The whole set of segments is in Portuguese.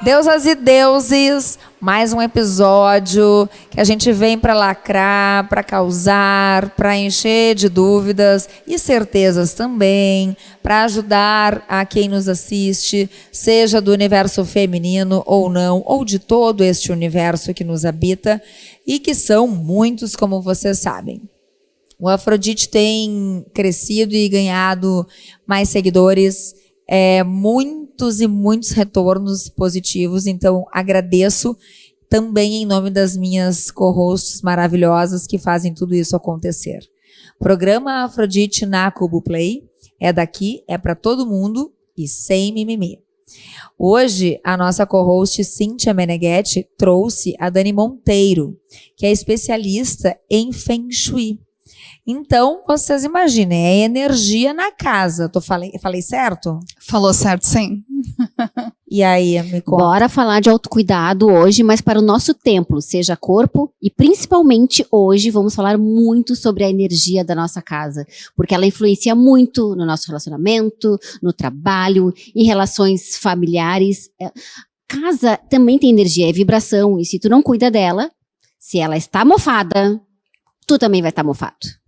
Deusas e deuses, mais um episódio que a gente vem para lacrar, para causar, para encher de dúvidas e certezas também, para ajudar a quem nos assiste, seja do universo feminino ou não, ou de todo este universo que nos habita e que são muitos, como vocês sabem. O Afrodite tem crescido e ganhado mais seguidores, muitos e muitos retornos positivos, então agradeço também em nome das minhas co-hosts maravilhosas que fazem tudo isso acontecer. Programa Afrodite na Cubo Play é daqui, é para todo mundo e sem mimimi. Hoje a nossa co-host Cíntia Meneghetti trouxe a Dani Monteiro, que é especialista em Feng Shui. Então, vocês imaginem, é energia na casa. Falei certo? Falou certo, sim. E aí, me conta. Bora falar de autocuidado hoje, mas para o nosso templo, seja corpo e principalmente hoje vamos falar muito sobre a energia da nossa casa, porque ela influencia muito no nosso relacionamento, no trabalho, em relações familiares. Casa também tem energia, é vibração, e se tu não cuida dela, se ela está mofada, tu também vai estar mofado.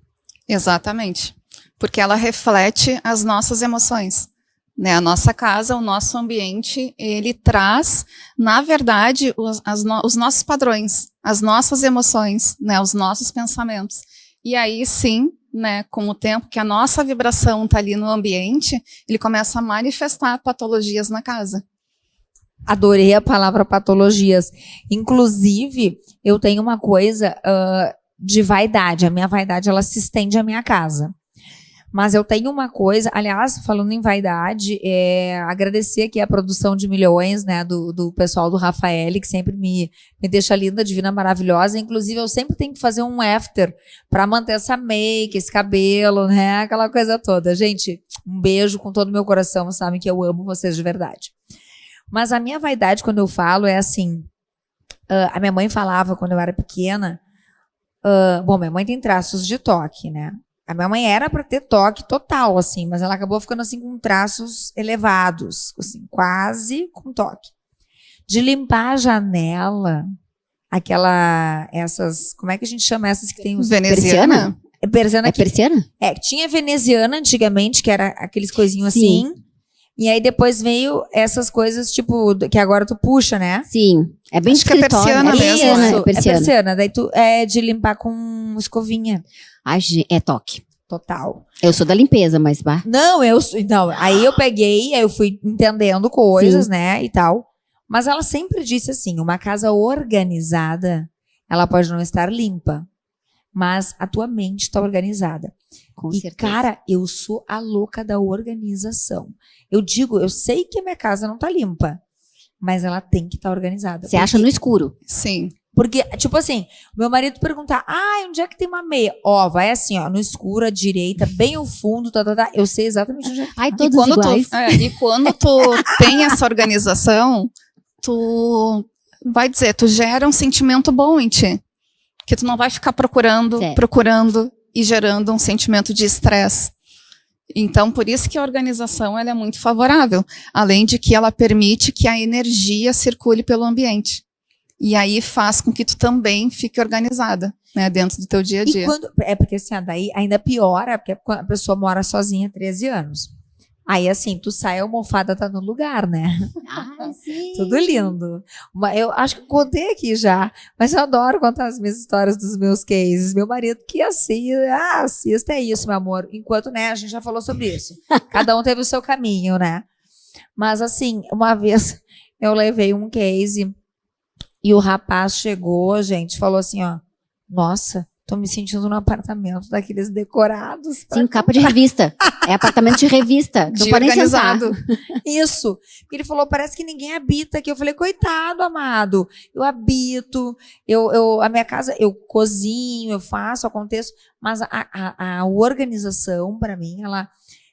Exatamente, porque ela reflete as nossas emoções, né? A nossa casa, o nosso ambiente, ele traz, na verdade, os nossos padrões, as nossas emoções, né? Os nossos pensamentos. E aí sim, né, com o tempo que a nossa vibração está ali no ambiente, ele começa a manifestar patologias na casa. Adorei a palavra patologias. Inclusive, eu tenho uma coisa de vaidade. A minha vaidade, ela se estende à minha casa. Mas eu tenho uma coisa, aliás, falando em vaidade, agradecer aqui a produção de milhões, né, do pessoal do Rafael, que sempre me deixa linda, divina, maravilhosa. Inclusive, eu sempre tenho que fazer um after para manter essa make, esse cabelo, né, aquela coisa toda. Gente, um beijo com todo o meu coração, sabem que eu amo vocês de verdade. Mas a minha vaidade, quando eu falo, é assim, a minha mãe falava quando eu era pequena, bom, minha mãe tem traços de toque, né? A minha mãe era para ter toque total, assim, mas ela acabou ficando assim com traços elevados, assim, quase com toque. De limpar a janela, como é que a gente chama essas que tem os... Veneziana? Persiana? Persiana? Tinha veneziana antigamente, que era aqueles coisinhos assim. E aí depois veio essas coisas, tipo, que agora tu puxa, né? Sim, é bem Acho que é persiana mesmo. Isso, é persiana. É persiana. Daí tu de limpar com escovinha. É toque. Total. Eu sou da limpeza, mas... Não, aí eu peguei, aí eu fui entendendo coisas, né, e tal. Mas ela sempre disse assim, uma casa organizada, ela pode não estar limpa, mas a tua mente está organizada. Com e, certeza. cara, eu sou a louca da organização. Eu sei que a minha casa não tá limpa, mas ela tem que estar organizada. Você acha no escuro? Sim. Porque, tipo assim, meu marido perguntar, onde é que tem uma meia? Vai assim, no escuro, à direita, bem ao fundo, eu sei exatamente onde é que tá. Ai, todos iguais. E quando tu tem essa organização, tu vai dizer, tu gera um sentimento bom em ti. Que tu não vai ficar procurando e gerando um sentimento de estresse. Então, por isso que a organização ela é muito favorável. Além de que ela permite que a energia circule pelo ambiente. E aí faz com que tu também fique organizada, né, dentro do teu dia a dia. Porque assim, daí ainda piora, porque a pessoa mora sozinha há 13 anos. Aí assim, tu sai, a almofada tá no lugar, né? Sim. Tudo lindo. Eu acho que eu contei aqui já, mas eu adoro contar as minhas histórias dos meus cases. Meu marido que assista é isso, meu amor. Enquanto, né, a gente já falou sobre isso. Cada um teve o seu caminho, né? Mas assim, uma vez eu levei um case e o rapaz chegou, gente, falou assim, nossa, tô me sentindo num apartamento daqueles decorados. Sim, capa de revista. É apartamento de revista. Não pode nem sentar. Isso. Porque ele falou, parece que ninguém habita aqui. Eu falei, coitado, amado. Eu habito. A minha casa, eu cozinho, eu faço, aconteço. Mas a organização, para mim,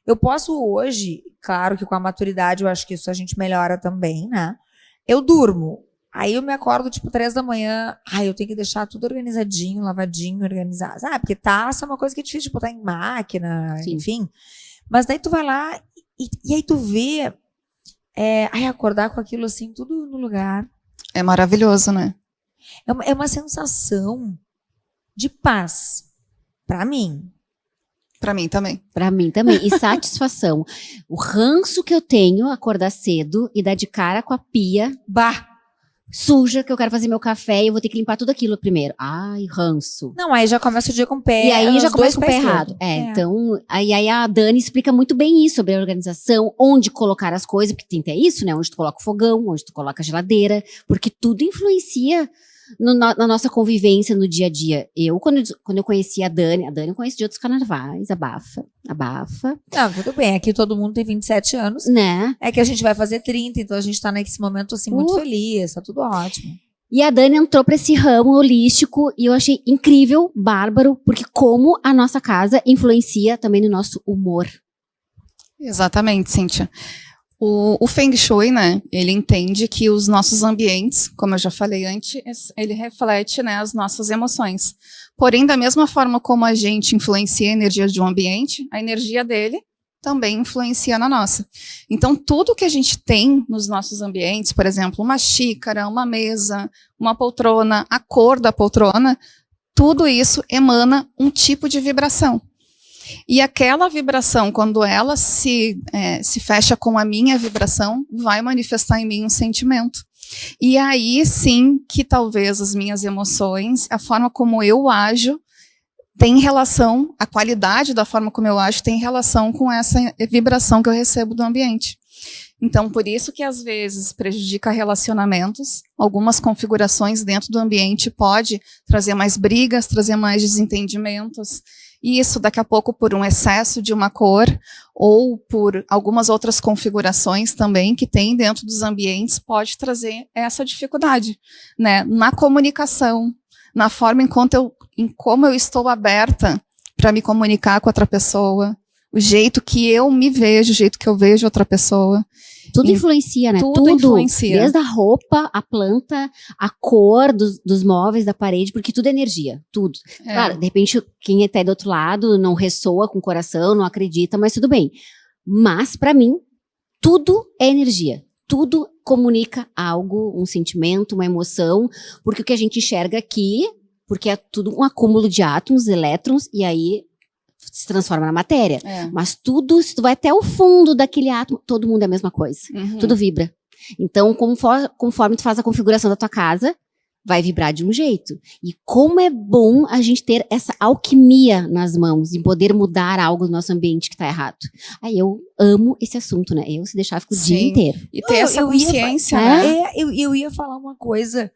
eu posso hoje, claro que com a maturidade, eu acho que isso a gente melhora também, né? Eu durmo. Aí eu me acordo, tipo, 3 da manhã. Eu tenho que deixar tudo organizadinho, lavadinho, organizado. Porque taça é uma coisa que é difícil de botar em máquina, Sim. Enfim. Mas daí tu vai lá e aí tu vê acordar com aquilo assim, tudo no lugar. É maravilhoso, né? É uma sensação de paz, pra mim. Pra mim também. Pra mim também. E satisfação. O ranço que eu tenho, acordar cedo e dar de cara com a pia suja, que eu quero fazer meu café e eu vou ter que limpar tudo aquilo primeiro. Ai, ranço. Não, aí já começa o dia com o pé. E aí já começa com o pé esquerdo. errado. Então, aí a Dani explica muito bem isso, sobre a organização, onde colocar as coisas, porque tem até isso, né? Onde tu coloca o fogão, onde tu coloca a geladeira, porque tudo influencia na nossa convivência no dia a dia. Quando eu conheci a Dani eu conheci de outros carnavais, abafa. Não, tudo bem, aqui todo mundo tem 27 anos. Né? É que a gente vai fazer 30, então a gente tá nesse momento, assim, muito feliz, tá tudo ótimo. E a Dani entrou pra esse ramo holístico e eu achei incrível, bárbaro, porque como a nossa casa influencia também no nosso humor. Exatamente, Cíntia. O Feng Shui, né, ele entende que os nossos ambientes, como eu já falei antes, ele reflete, né, as nossas emoções. Porém, da mesma forma como a gente influencia a energia de um ambiente, a energia dele também influencia na nossa. Então, tudo que a gente tem nos nossos ambientes, por exemplo, uma xícara, uma mesa, uma poltrona, a cor da poltrona, tudo isso emana um tipo de vibração. E aquela vibração, quando ela se fecha com a minha vibração, vai manifestar em mim um sentimento. E aí sim que talvez as minhas emoções, a forma como eu ajo, tem relação, a qualidade da forma como eu ajo tem relação com essa vibração que eu recebo do ambiente. Então, por isso que às vezes prejudica relacionamentos, algumas configurações dentro do ambiente pode trazer mais brigas, trazer mais desentendimentos. E isso, daqui a pouco, por um excesso de uma cor ou por algumas outras configurações também que tem dentro dos ambientes, pode trazer essa dificuldade, né? Na comunicação, na forma em como eu estou aberta para me comunicar com outra pessoa, o jeito que eu me vejo, o jeito que eu vejo outra pessoa. Tudo influencia, né? Tudo influencia. Desde a roupa, a planta, a cor dos móveis, da parede, porque tudo é energia, tudo. Claro, de repente, quem está aí do outro lado não ressoa com o coração, não acredita, mas tudo bem. Mas, para mim, tudo é energia. Tudo comunica algo, um sentimento, uma emoção, porque o que a gente enxerga aqui, porque é tudo um acúmulo de átomos, elétrons, e aí se transforma na matéria. Mas tudo, se tu vai até o fundo daquele átomo, todo mundo é a mesma coisa. Tudo vibra. Então, conforme tu faz a configuração da tua casa, vai vibrar de um jeito. E como é bom a gente ter essa alquimia nas mãos, em poder mudar algo no nosso ambiente que tá errado. Aí eu amo esse assunto, né? Eu, se deixar, fico o dia inteiro. E ter essa consciência, né? Eu ia falar uma coisa...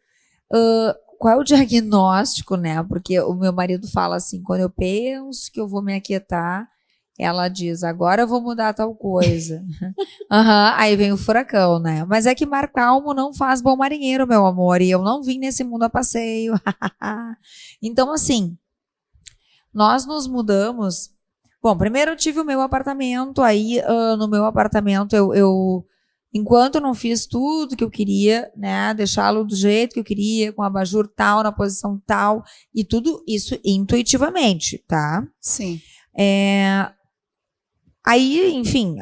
qual é o diagnóstico, né? Porque o meu marido fala assim, quando eu penso que eu vou me aquietar, ela diz, agora eu vou mudar tal coisa. Aí vem o furacão, né? Mas é que mar calmo não faz bom marinheiro, meu amor, e eu não vim nesse mundo a passeio. Então, assim, nós nos mudamos. Bom, primeiro eu tive o meu apartamento, aí no meu apartamento enquanto eu não fiz tudo que eu queria, né, deixá-lo do jeito que eu queria, com o abajur tal, na posição tal, e tudo isso intuitivamente, tá? Sim. Aí, enfim,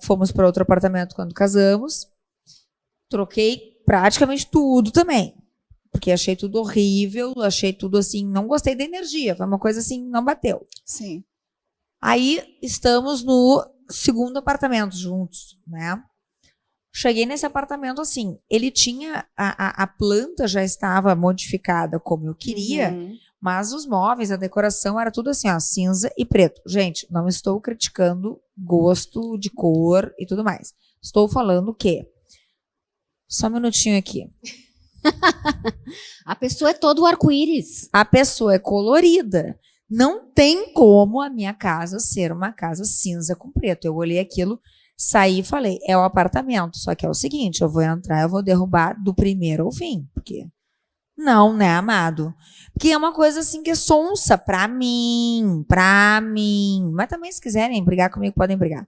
fomos para outro apartamento quando casamos, troquei praticamente tudo também, porque achei tudo horrível, achei tudo assim, não gostei da energia, foi uma coisa assim, não bateu. Sim. Aí, estamos no segundo apartamento juntos, né? Cheguei nesse apartamento assim, ele tinha, a planta já estava modificada como eu queria, mas os móveis, a decoração era tudo assim, ó, cinza e preto. Gente, não estou criticando gosto de cor e tudo mais. Estou falando que, só um minutinho aqui. A pessoa é todo o arco-íris. A pessoa é colorida. Não tem como a minha casa ser uma casa cinza com preto. Eu olhei aquilo, saí e falei, é o apartamento, só que é o seguinte, eu vou entrar, eu vou derrubar do primeiro ao fim, porque não, né, amado? Porque é uma coisa assim que é sonsa pra mim, mas também se quiserem brigar comigo, podem brigar.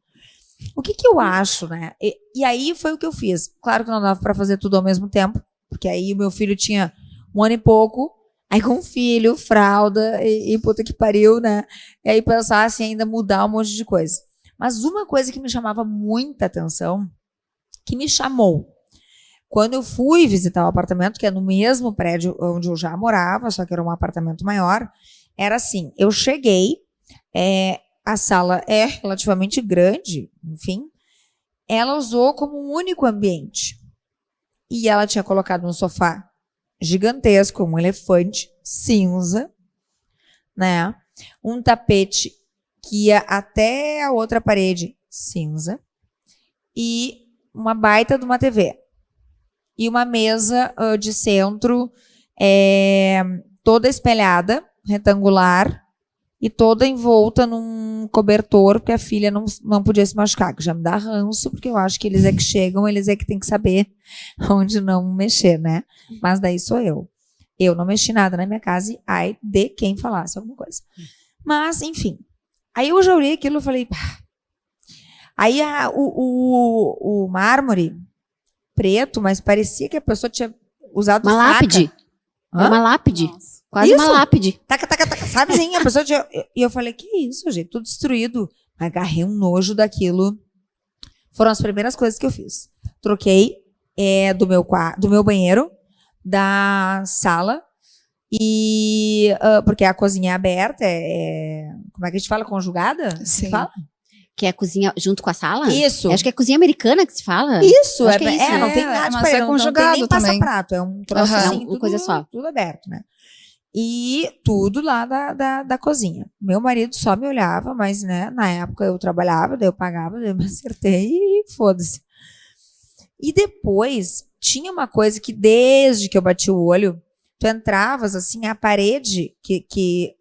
O que eu acho, né? E aí foi o que eu fiz. Claro que não dava pra fazer tudo ao mesmo tempo, porque aí o meu filho tinha 1 ano e pouco, aí com filho, fralda e puta que pariu, né? E aí pensar assim, ainda mudar um monte de coisa. Mas uma coisa que me chamava muita atenção, que me chamou. Quando eu fui visitar o apartamento, que é no mesmo prédio onde eu já morava, só que era um apartamento maior, era assim, eu cheguei, a sala é relativamente grande, enfim, ela usou como um único ambiente. E ela tinha colocado um sofá gigantesco, um elefante cinza, né? Um tapete que ia até a outra parede cinza e uma baita de uma TV. E uma mesa de centro toda espelhada, retangular, e toda envolta num cobertor, porque a filha não podia se machucar, que já me dá ranço, porque eu acho que eles é que chegam, eles é que tem que saber onde não mexer, né? Mas daí sou eu. Eu não mexi nada na minha casa e ai de quem falasse alguma coisa. Mas, enfim. Aí eu já olhei aquilo e falei... Pá. Aí o mármore preto, mas parecia que a pessoa tinha usado uma faca. Lápide. É uma lápide. Nossa. Quase Isso? uma lápide. Taca, sabe assim? A pessoa tinha... E eu falei, que isso, gente? Tudo destruído. Agarrei um nojo daquilo. Foram as primeiras coisas que eu fiz. Troquei do meu banheiro, da sala, e porque a cozinha é aberta, como é que a gente fala? Conjugada? Sim. Fala? Que é a cozinha junto com a sala? Isso. Acho que é cozinha americana que se fala. Isso, Acho que é isso, não tem nada de mas parede, é não tem conjugado nem também. passa-prato, é um troço assim, Uma coisa só. tudo aberto, né? E tudo lá da cozinha. Meu marido só me olhava, mas, né, na época eu trabalhava, daí eu pagava, daí eu me acertei e foda-se. E depois, tinha uma coisa que desde que eu bati o olho, tu entravas, assim, a parede que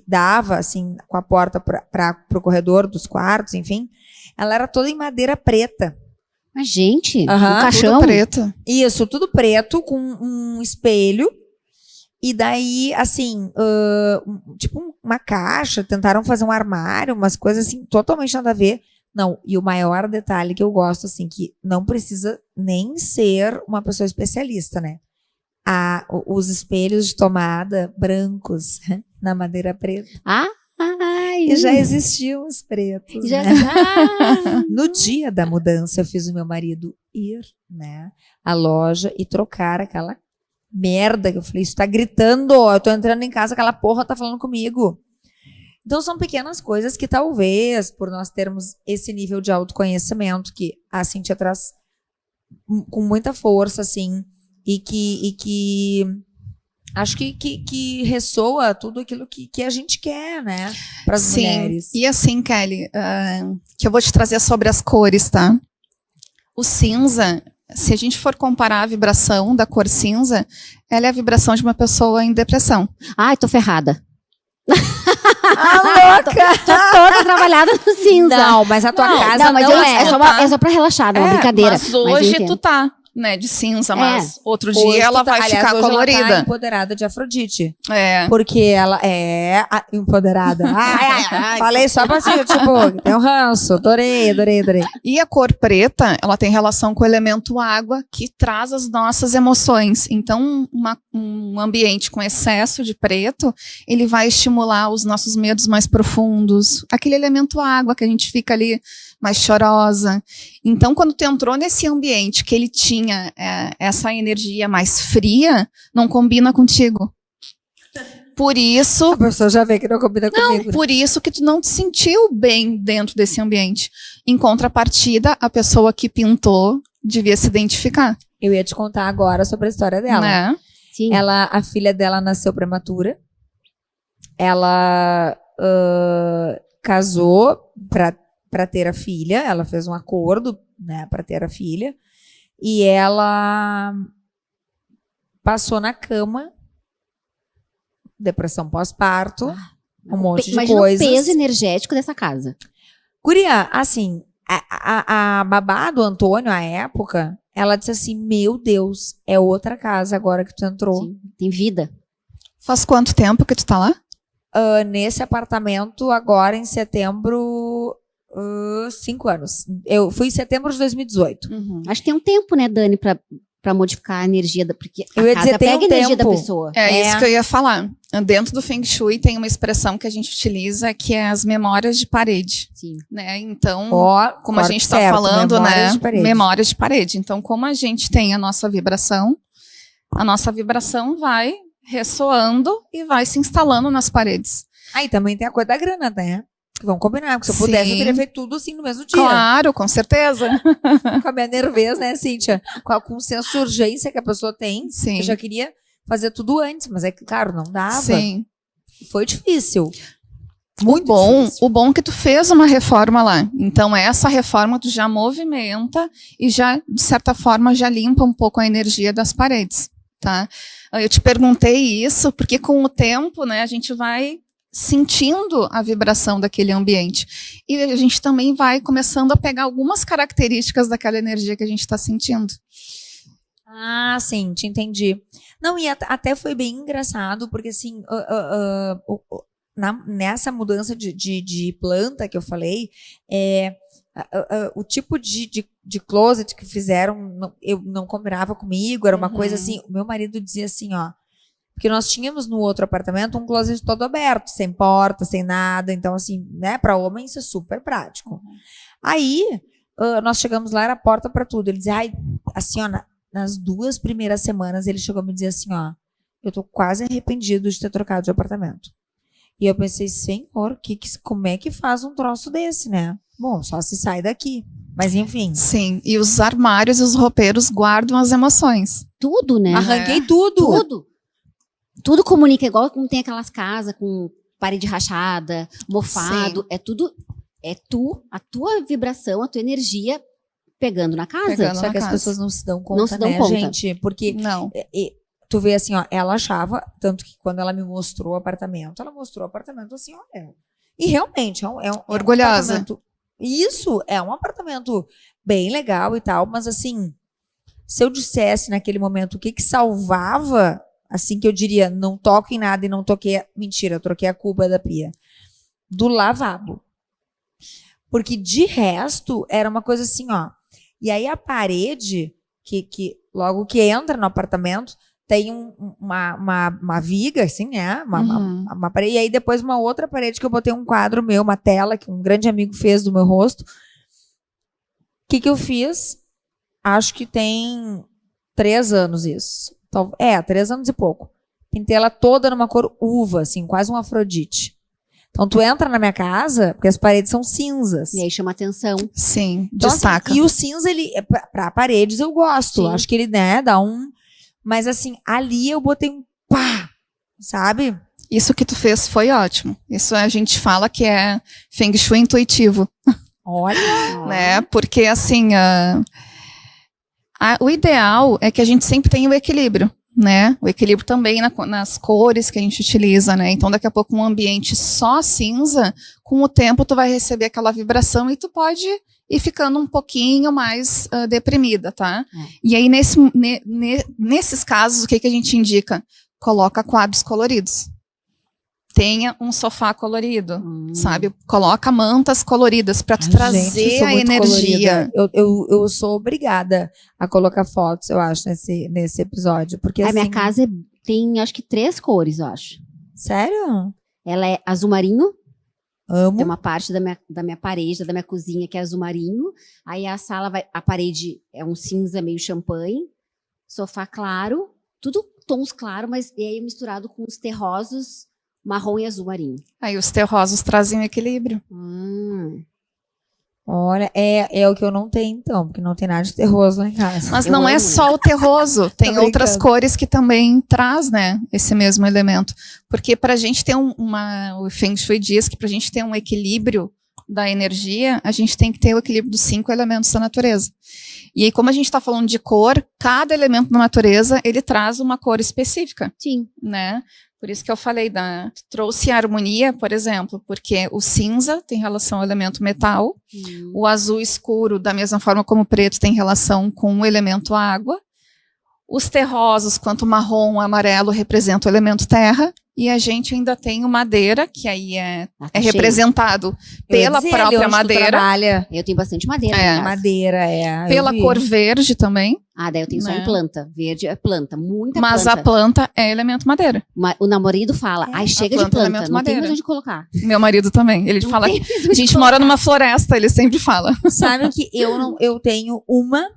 dava, assim, com a porta pro corredor dos quartos, enfim, ela era toda em madeira preta. Mas, gente, um Aham, caixão. Tudo preto. Isso, tudo preto, com um espelho. E daí, assim, tipo uma caixa, tentaram fazer um armário, umas coisas assim, totalmente nada a ver. Não, e o maior detalhe que eu gosto, assim, que não precisa nem ser uma pessoa especialista, né? Os espelhos de tomada brancos na madeira preta. Ai, E já existiam os pretos, já, né? já. No dia da mudança, eu fiz o meu marido ir, né, à loja e trocar aquela merda que eu falei, isso tá gritando, eu tô entrando em casa, aquela porra tá falando comigo. Então são pequenas coisas que talvez, por nós termos esse nível de autoconhecimento que a Cíntia traz com muita força, assim, e que acho que ressoa tudo aquilo que a gente quer, né, para as mulheres. E assim, Kelly, que eu vou te trazer sobre as cores, tá? O cinza, se a gente for comparar a vibração da cor cinza, ela é a vibração de uma pessoa em depressão. Ai, tô ferrada. Louca! Tô toda trabalhada no cinza. Não, mas a tua casa não, mas não é só pra relaxar, não é uma brincadeira. Mas eu hoje entendo. tu tá, né, de cinza, mas outro Hoje dia ela tu tá- vai aliás, ficar hoje colorida. Ela tá empoderada de Afrodite. É. Porque ela é empoderada. Ai, falei só pra assim, tipo, tem um ranço. Adorei. E a cor preta, ela tem relação com o elemento água, que traz as nossas emoções. Então, um ambiente com excesso de preto, ele vai estimular os nossos medos mais profundos. Aquele elemento água que a gente fica ali mais chorosa. Então, quando tu entrou nesse ambiente que ele tinha essa energia mais fria, não combina contigo. Por isso... A pessoa já vê que não combina comigo. Por isso que tu não te sentiu bem dentro desse ambiente. Em contrapartida, a pessoa que pintou devia se identificar. Eu ia te contar agora sobre a história dela. Né? Sim. A filha dela nasceu prematura. Ela casou para ter a filha. Ela fez um acordo, né, para ter a filha. E ela passou na cama, depressão pós-parto, um monte de Imagina coisas. o peso energético dessa casa. Guria, assim, a babá do Antônio, à época, ela disse assim, meu Deus, é outra casa agora que tu entrou. Sim, tem vida. Faz quanto tempo que tu tá lá? Nesse apartamento, agora em setembro, 5 anos. Eu fui em setembro de 2018. Acho que tem um tempo, né, Dani, pra para modificar a energia porque Eu a ia casa dizer, tem pega a energia da tempo. pessoa. É isso que eu ia falar. Dentro do Feng Shui tem uma expressão que a gente utiliza que é as memórias de parede, Sim. né? Então, como a corte gente está certo, falando, memórias né? de parede. Memórias de parede. Então, como a gente tem a nossa vibração vai ressoando e vai se instalando nas paredes. Aí também tem a coisa da grana, né? Vamos combinar, porque se eu pudesse, eu teria feito tudo assim no mesmo dia. Claro, com certeza. Com a minha nerveza, né, Cíntia? Com o senso de urgência que a pessoa tem. Sim. Eu já queria fazer tudo antes, mas é que, claro, não dava. Sim. Foi difícil. Muito difícil. O bom é que tu fez uma reforma lá. Então, essa reforma tu já movimenta e já, de certa forma, já limpa um pouco a energia das paredes, tá? Eu te perguntei isso porque com o tempo, né, a gente vai sentindo a vibração daquele ambiente. E a gente também vai começando a pegar algumas características daquela energia que a gente está sentindo. Ah, sim, te entendi. Não, e até foi bem engraçado, porque assim, nessa mudança de planta que eu falei, o tipo de closet que fizeram, eu não combinava comigo, era uma coisa assim, o meu marido dizia assim, ó, porque nós tínhamos no outro apartamento um closet todo aberto, sem porta, sem nada, então assim, né, para homem isso é super prático. Aí, nós chegamos lá, era porta para tudo, ele dizia, ai, assim, ó, nas 2 primeiras semanas, ele chegou a me dizer assim, ó, eu tô quase arrependido de ter trocado de apartamento. E eu pensei, senhor, como é que faz um troço desse, né? Bom, só se sai daqui. Mas enfim. Sim, e os armários e os roupeiros guardam as emoções. Tudo, né? Arranquei tudo. Tudo comunica, igual como tem aquelas casas com parede rachada, mofado. Sim. É tudo, a tua vibração, a tua energia pegando na casa. Pegando Só na que as casa. pessoas não se dão conta, Não se dão né, conta. gente? Porque Não. tu vê assim, ó, ela achava, tanto que quando ela me mostrou o apartamento, ela mostrou o apartamento assim, olha. E realmente é um Orgulhosa. apartamento. Isso, é um apartamento bem legal e tal, mas assim, se eu dissesse naquele momento o que salvava, assim que eu diria, não toco em nada e não toquei, mentira, eu troquei a cuba da pia, do lavabo. Porque de resto, era uma coisa assim, ó. E aí a parede, que logo que entra no apartamento, tem uma viga, assim, né? Uma parede. E aí depois uma outra parede que eu botei um quadro meu, uma tela, que um grande amigo fez do meu rosto. O que eu fiz? Acho que tem 3 anos isso. 3 anos e pouco. Pintei ela toda numa cor uva, assim, quase um Afrodite. Então, tu entra na minha casa, porque as paredes são cinzas. E aí chama atenção. Sim, Então, destaca. assim, e o cinza, ele, pra paredes, eu gosto. Sim. Acho que ele, né, dá um... Mas, assim, ali eu botei um pá, sabe? Isso que tu fez foi ótimo. Isso a gente fala que é Feng Shui intuitivo. Olha. Né? Porque, assim, o ideal é que a gente sempre tenha o equilíbrio. Né? O equilíbrio também nas cores que a gente utiliza, né? Então, daqui a pouco, um ambiente só cinza, com o tempo, tu vai receber aquela vibração e tu pode ir ficando um pouquinho mais deprimida, tá? E aí, nesses casos, o que a gente indica? Coloca quadros coloridos. Tenha um sofá colorido, sabe? Coloca mantas coloridas para tu trazer a energia. Eu sou obrigada a colocar fotos, eu acho, nesse episódio. Porque, A assim, minha casa tem, acho que 3 cores, eu acho. Sério? Ela é azul marinho. Amo. Tem uma parte da minha parede, da minha cozinha, que é azul marinho. Aí a sala a parede é um cinza meio champanhe. Sofá claro. Tudo tons claros, mas e aí misturado com os terrosos, marrom e azul marinho. Aí os terrosos trazem um equilíbrio. Olha, é o que eu não tenho, então, porque não tem nada de terroso lá em casa. Mas não é só o terroso, tem outras cores que também traz, né, esse mesmo elemento. Porque para a gente ter o Feng Shui diz que para a gente ter um equilíbrio da energia, a gente tem que ter o equilíbrio dos 5 elementos da natureza. E aí, como a gente está falando de cor, cada elemento da natureza, ele traz uma cor específica. Sim. Né? Por isso que eu falei, trouxe a harmonia, por exemplo, porque o cinza tem relação ao elemento metal, o azul escuro, da mesma forma como o preto, tem relação com o elemento água, Os terrosos, quanto marrom, amarelo, representam o elemento terra. E a gente ainda tem o madeira, que aí é representado pela própria madeira. Eu tenho bastante madeira. Madeira, pela cor verde também. Daí eu tenho só em planta. Verde é planta, muita planta. Mas a planta é elemento madeira. O namorado fala, chega de planta, não tem mais onde colocar. Meu marido também, ele fala que a gente mora numa floresta, ele sempre fala. Sabe que eu tenho uma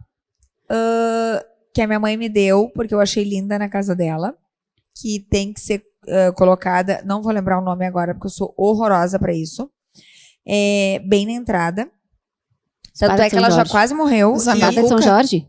que a minha mãe me deu, porque eu achei linda na casa dela, que tem que ser colocada, não vou lembrar o nome agora, porque eu sou horrorosa pra isso, bem na entrada. Tanto é que ela já quase morreu. Espada de São Jorge?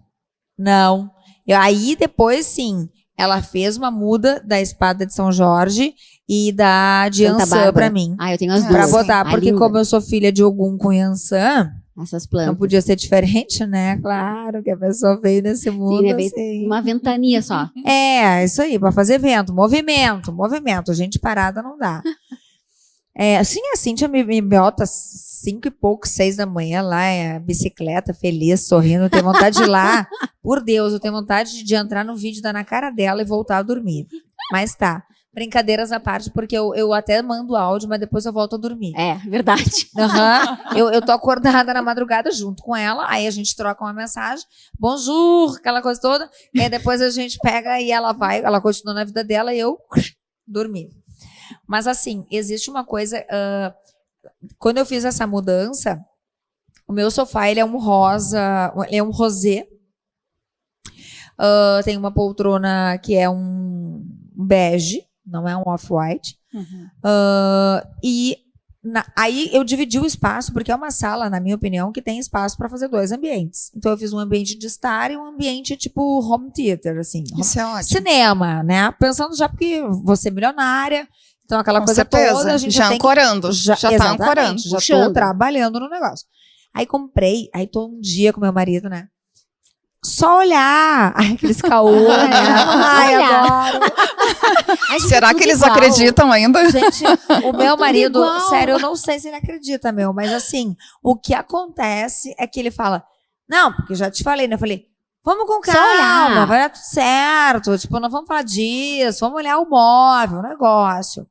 Não. Aí depois, sim, ela fez uma muda da espada de São Jorge e da de Yansan pra mim. Eu tenho as duas. Pra botar, porque como eu sou filha de Ogum com Yansan, essas plantas. Não podia ser diferente, né? Claro que a pessoa veio nesse mundo. Sim, assim. Uma ventania só. Isso aí, pra fazer vento, movimento. Gente parada não dá. Assim, a Cíntia me bota 5 e pouco, 6 da manhã lá, bicicleta, feliz, sorrindo. Eu tenho vontade de ir lá. Por Deus, eu tenho vontade de entrar no vídeo, dar na cara dela e voltar a dormir. Mas tá. Brincadeiras à parte, porque eu até mando áudio, mas depois eu volto a dormir. Verdade. Eu tô acordada na madrugada junto com ela, aí a gente troca uma mensagem, bonjour, aquela coisa toda, e aí depois a gente pega e ela continua na vida dela e eu dormi. Mas assim, existe uma coisa, quando eu fiz essa mudança, o meu sofá, ele é um rosa, ele é um rosé, tem uma poltrona que é um bege, não é um off-white. Aí eu dividi o espaço, porque é uma sala, na minha opinião, que tem espaço para fazer 2 ambientes. Então eu fiz um ambiente de estar e um ambiente tipo home theater, assim. Isso é ótimo. Cinema, né? Pensando já porque você é milionária, então aquela Com coisa certeza. toda, a gente já ancorando. Já tá ancorando. Já tô trabalhando no negócio. Aí comprei, aí tô um dia com meu marido, né? Só olhar. Aqueles caô, né? Adoro. Será que eles acreditam ainda? Gente, o meu marido, sério, eu não sei se ele acredita, mas assim, o que acontece é que ele fala, não, porque eu já te falei, né? Eu falei, vamos com calma, vai dar tudo certo. Tipo, não vamos falar disso, vamos olhar o móvel, o negócio.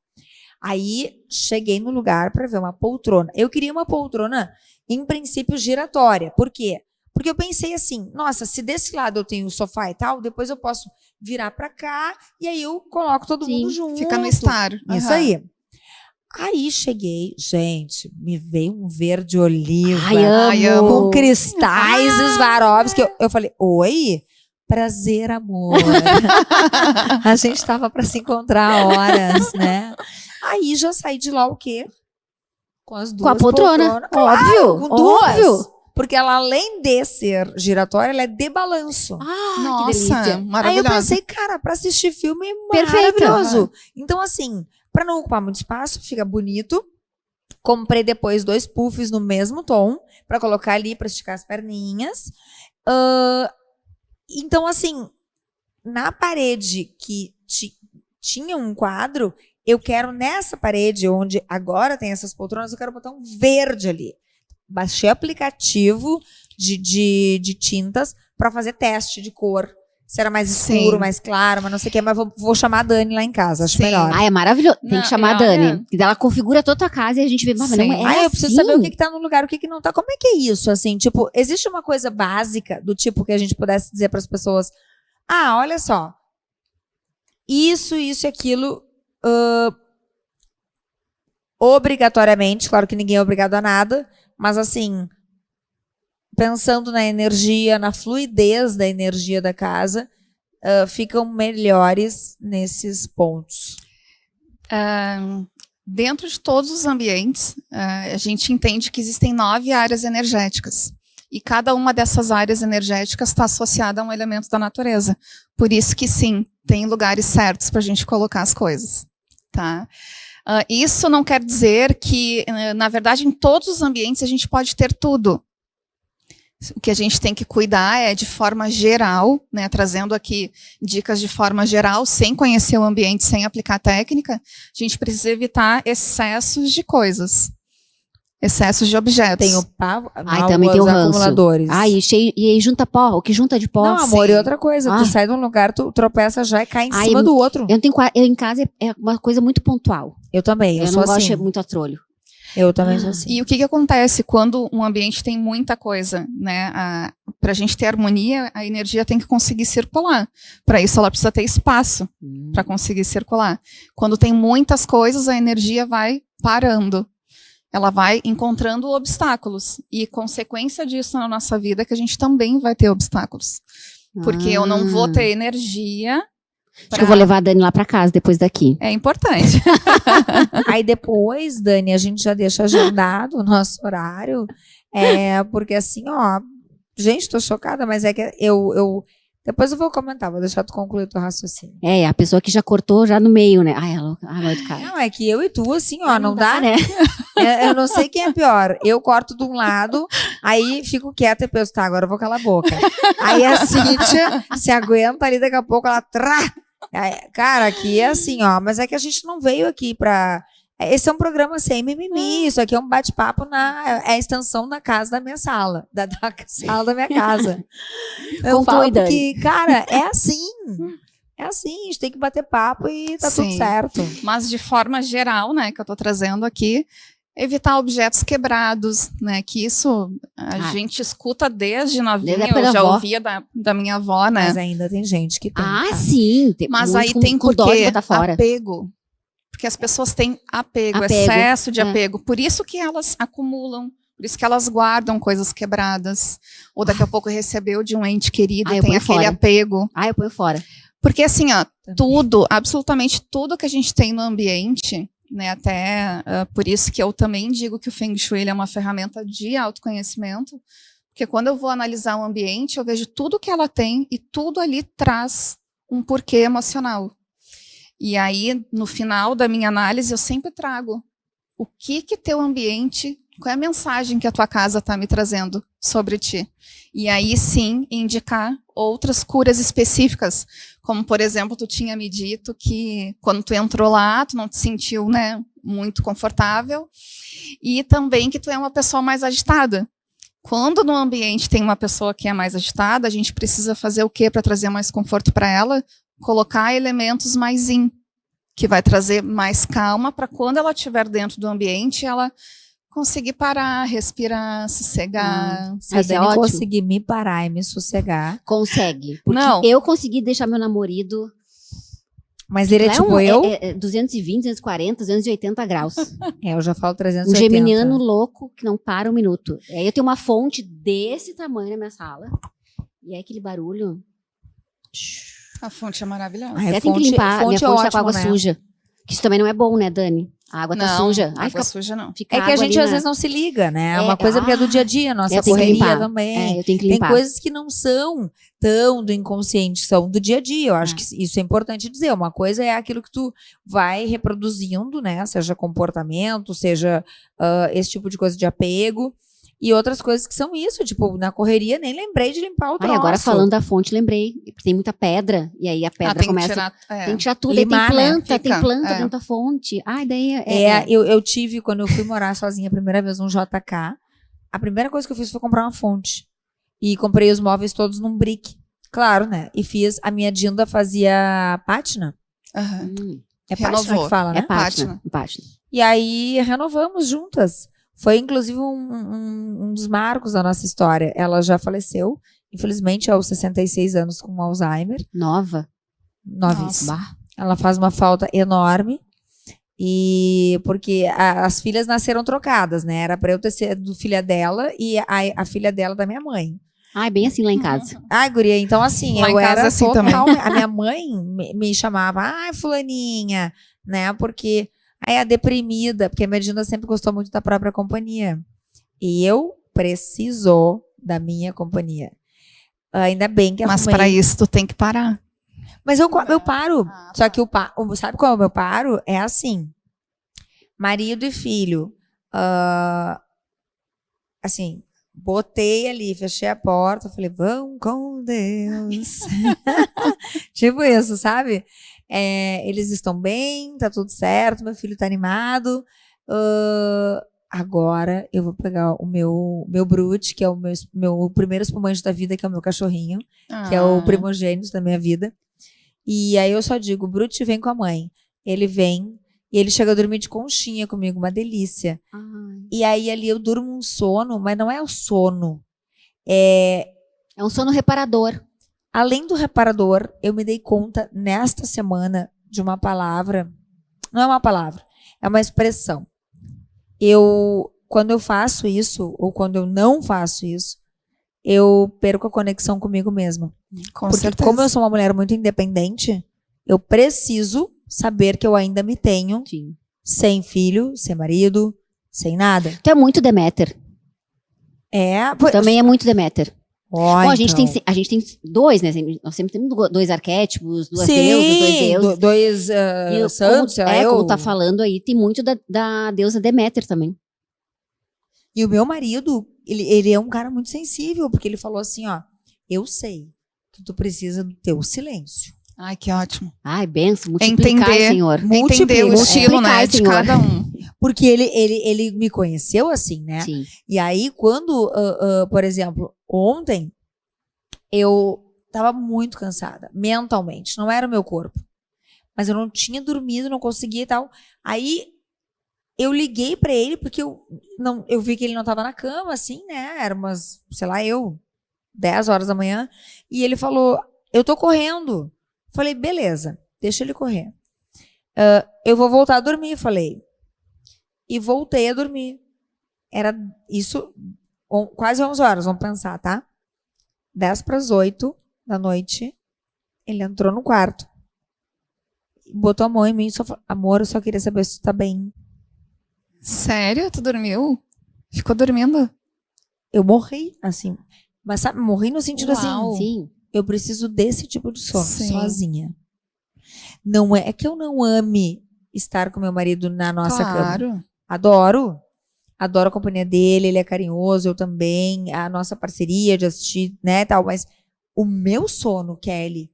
Aí, cheguei no lugar para ver uma poltrona. Eu queria uma poltrona, em princípio, giratória. Por quê? Porque eu pensei assim, nossa, se desse lado eu tenho o sofá e tal, depois eu posso virar pra cá e aí eu coloco todo mundo junto. Fica no estar. Isso aí. Aí cheguei, gente, me veio um verde oliva. Amo. Com cristais Swarovski. Eu falei, oi? Prazer, amor. A gente tava pra se encontrar horas, né? Aí já saí de lá o quê? Com as duas poltronas. Com a poltrona. Óbvio. Com duas. Óbvio. Porque ela, além de ser giratória, ela é de balanço. Nossa, que delícia. Maravilhosa. Aí eu pensei, cara, pra assistir filme é Perfeito. maravilhoso. Então, assim, pra não ocupar muito espaço, fica bonito. Comprei depois 2 puffs no mesmo tom, pra colocar ali, pra esticar as perninhas. Então, assim, na parede que tinha um quadro, eu quero nessa parede, onde agora tem essas poltronas, eu quero botar um verde ali. Baixei o aplicativo de tintas para fazer teste de cor. Se era mais escuro, mais claro, mas não sei o que. Mas vou chamar a Dani lá em casa, acho melhor. É maravilhoso. Tem que chamar a Dani. Ela configura toda a tua casa e a gente vê, mas não é eu preciso saber o que tá no lugar, o que não tá. Como é que é isso, assim? Tipo, existe uma coisa básica do tipo que a gente pudesse dizer para as pessoas, olha só, isso e aquilo, obrigatoriamente, claro que ninguém é obrigado a nada, mas assim, pensando na energia, na fluidez da energia da casa, ficam melhores nesses pontos. Dentro de todos os ambientes, a gente entende que existem 9 áreas energéticas. E cada uma dessas áreas energéticas está associada a um elemento da natureza. Por isso que sim, tem lugares certos para a gente colocar as coisas. Tá? Isso não quer dizer que, na verdade, em todos os ambientes a gente pode ter tudo. O que a gente tem que cuidar é de forma geral, né, trazendo aqui dicas de forma geral, sem conhecer o ambiente, sem aplicar técnica, a gente precisa evitar excessos de coisas. Excesso de objetos. Tem o pavo, também tem o ranço. acumuladores. E aí junta pó, o que junta de pó. Não, amor, sim. e outra coisa, tu sai de um lugar, tu tropeça já e cai em Ai, cima do outro. Eu em casa é uma coisa muito pontual. Eu também, eu não sou gosto assim. de muito atrolho. Eu também sou assim. E o que acontece quando um ambiente tem muita coisa, né? Para a gente ter harmonia, a energia tem que conseguir circular. Para isso, ela precisa ter espaço para conseguir circular. Quando tem muitas coisas, a energia vai parando. Ela vai encontrando obstáculos. E consequência disso na nossa vida é que a gente também vai ter obstáculos. Porque eu não vou ter energia. Acho que eu vou levar a Dani lá pra casa depois daqui. É importante. Aí depois, Dani, a gente já deixa agendado o nosso horário. Porque assim, ó. Gente, tô chocada, mas é que eu depois eu vou comentar, vou deixar tu concluir o teu raciocínio. A pessoa que já cortou já no meio, né? Ai, ela vai do cara. Não, é que eu e tu, assim, ó, não dá, né? Eu não sei quem é pior. Eu corto de um lado, aí fico quieta e penso, tá, agora eu vou calar a boca. Aí a Cíntia se aguenta ali, daqui a pouco ela cara, aqui é assim, ó, mas é que a gente não veio aqui pra... Esse é um programa sem mimimi, isso aqui é um bate-papo é a extensão da casa da minha sala, da sala da minha casa. Eu falo que, cara, é assim, a gente tem que bater papo e tá tudo certo. Mas de forma geral, né, que eu tô trazendo aqui, evitar objetos quebrados, né, que isso a gente escuta desde novinha, eu já ouvia da minha avó, né. Mas ainda tem gente que tem. Sim. Mas aí tem apego. Porque as pessoas têm apego, excesso de apego. Por isso que elas acumulam, por isso que elas guardam coisas quebradas. Ou daqui a pouco recebeu de um ente querido e tem aquele apego. Eu ponho fora. Porque assim, ó, absolutamente tudo que a gente tem no ambiente, né, até por isso que eu também digo que o Feng Shui é uma ferramenta de autoconhecimento. Porque quando eu vou analisar um ambiente, eu vejo tudo que ela tem e tudo ali traz um porquê emocional. E aí, no final da minha análise, eu sempre trago o que teu ambiente, qual é a mensagem que a tua casa está me trazendo sobre ti. E aí, sim, indicar outras curas específicas. Como, por exemplo, tu tinha me dito que quando tu entrou lá, tu não te sentiu, né, muito confortável. E também que tu é uma pessoa mais agitada. Quando no ambiente tem uma pessoa que é mais agitada, a gente precisa fazer o quê para trazer mais conforto para ela? Colocar elementos mais que vai trazer mais calma para quando ela estiver dentro do ambiente, ela conseguir parar, respirar, sossegar. Se a Dani conseguir me parar e me sossegar... Consegue. Porque eu consegui deixar meu namorado... Mas ele é tipo eu? 220, 240, 280 graus. Eu já falo 380. Um geminiano louco que não para um minuto. Aí eu tenho uma fonte desse tamanho na minha sala. E é aquele barulho... A fonte é maravilhosa. Tem que limpar, minha fonte tá com água suja. Que isso também não é bom, né, Dani? A água tá suja. Água suja não. É que a gente às vezes não se liga, né? É uma coisa que é do dia a dia, nossa correria também. Eu tenho que limpar. Tem coisas que não são tão do inconsciente, são do dia a dia. Eu acho que isso é importante dizer. Uma coisa é aquilo que tu vai reproduzindo, né? Seja comportamento, seja esse tipo de coisa de apego. E outras coisas que são isso, tipo, na correria nem lembrei de limpar o troço. Agora falando da fonte, lembrei. Tem muita pedra, e aí a pedra começa... Tem que tirar tudo, limar, aí tem planta dentro da fonte. Daí eu tive, quando eu fui morar sozinha a primeira vez no JK, a primeira coisa que eu fiz foi comprar uma fonte. E comprei os móveis todos num brick. Claro, né? E fiz, a minha Dinda fazia pátina. É pátina que fala, né? É pátina. E aí renovamos juntas. Foi, inclusive, um dos marcos da nossa história. Ela já faleceu, infelizmente, aos 66 anos com Alzheimer. Novíssima. Ela faz uma falta enorme. E porque as filhas nasceram trocadas, né? Era para eu ter sido filha dela e a filha dela da minha mãe. Bem assim lá em casa. Guria, então assim, lá eu era assim total... também. A minha mãe me chamava, fulaninha, né? Porque... Aí a deprimida, porque a Medina sempre gostou muito da própria companhia. E eu preciso da minha companhia. Ainda bem que Mas para isso tu tem que parar. Mas eu paro. Só que sabe qual é o meu paro? É assim. Marido e filho. Assim, botei ali, fechei a porta, falei, vão com Deus. Tipo isso, sabe? Eles estão bem, tá tudo certo, meu filho tá animado. agora eu vou pegar o meu Brute, que é o meu primeiro espumante da vida, que é o meu cachorrinho, que é o primogênito da minha vida. E aí eu só digo, Brute, vem com a mãe. Ele vem e ele chega a dormir de conchinha comigo, uma delícia. E aí ali eu durmo um sono, mas não é o sono. É um sono reparador. Além do reparador, eu me dei conta nesta semana de uma palavra, não é uma palavra, é uma expressão. Quando eu faço isso, ou quando eu não faço isso, eu perco a conexão comigo mesma. Com Porque certeza. como eu sou uma mulher muito independente, eu preciso saber que eu ainda me tenho, Sim. sem filho, sem marido, sem nada. Tu é muito Deméter. Também é muito Deméter. Bom, a gente tem dois, né? Nós sempre temos dois arquétipos, duas deusas, dois deuses. Santos, como tá falando aí, tem muito da deusa Deméter também. E o meu marido, ele é um cara muito sensível, porque ele falou assim, ó, eu sei que tu precisa do teu silêncio. Ai, que ótimo. Ai, benção, multiplicar, Senhor. Entender o estilo, né, de cada um. Porque ele me conheceu assim, né? Sim. E aí, quando, por exemplo, ontem, eu tava muito cansada, mentalmente, não era o meu corpo. Mas eu não tinha dormido, não conseguia e tal. Aí, eu liguei pra ele, porque eu vi que ele não tava na cama, assim, né? Era umas, 10 horas da manhã. E ele falou, eu tô correndo. Falei, beleza, deixa ele correr. Eu vou voltar a dormir, falei. E voltei a dormir. Era isso, quase 11 horas, vamos pensar, tá? 10 para as 8 da noite, ele entrou no quarto. Botou a mão em mim e só falou, amor, eu só queria saber se tu tá bem. Sério? Tu dormiu? Ficou dormindo? Eu morri, assim. Mas sabe, morri no sentido assim. Sim. Eu preciso desse tipo de sono, Sim. sozinha. Não é que eu não ame estar com meu marido na nossa cama. Adoro. Adoro a companhia dele, ele é carinhoso, eu também. A nossa parceria de assistir, né, tal. Mas o meu sono, Kelly,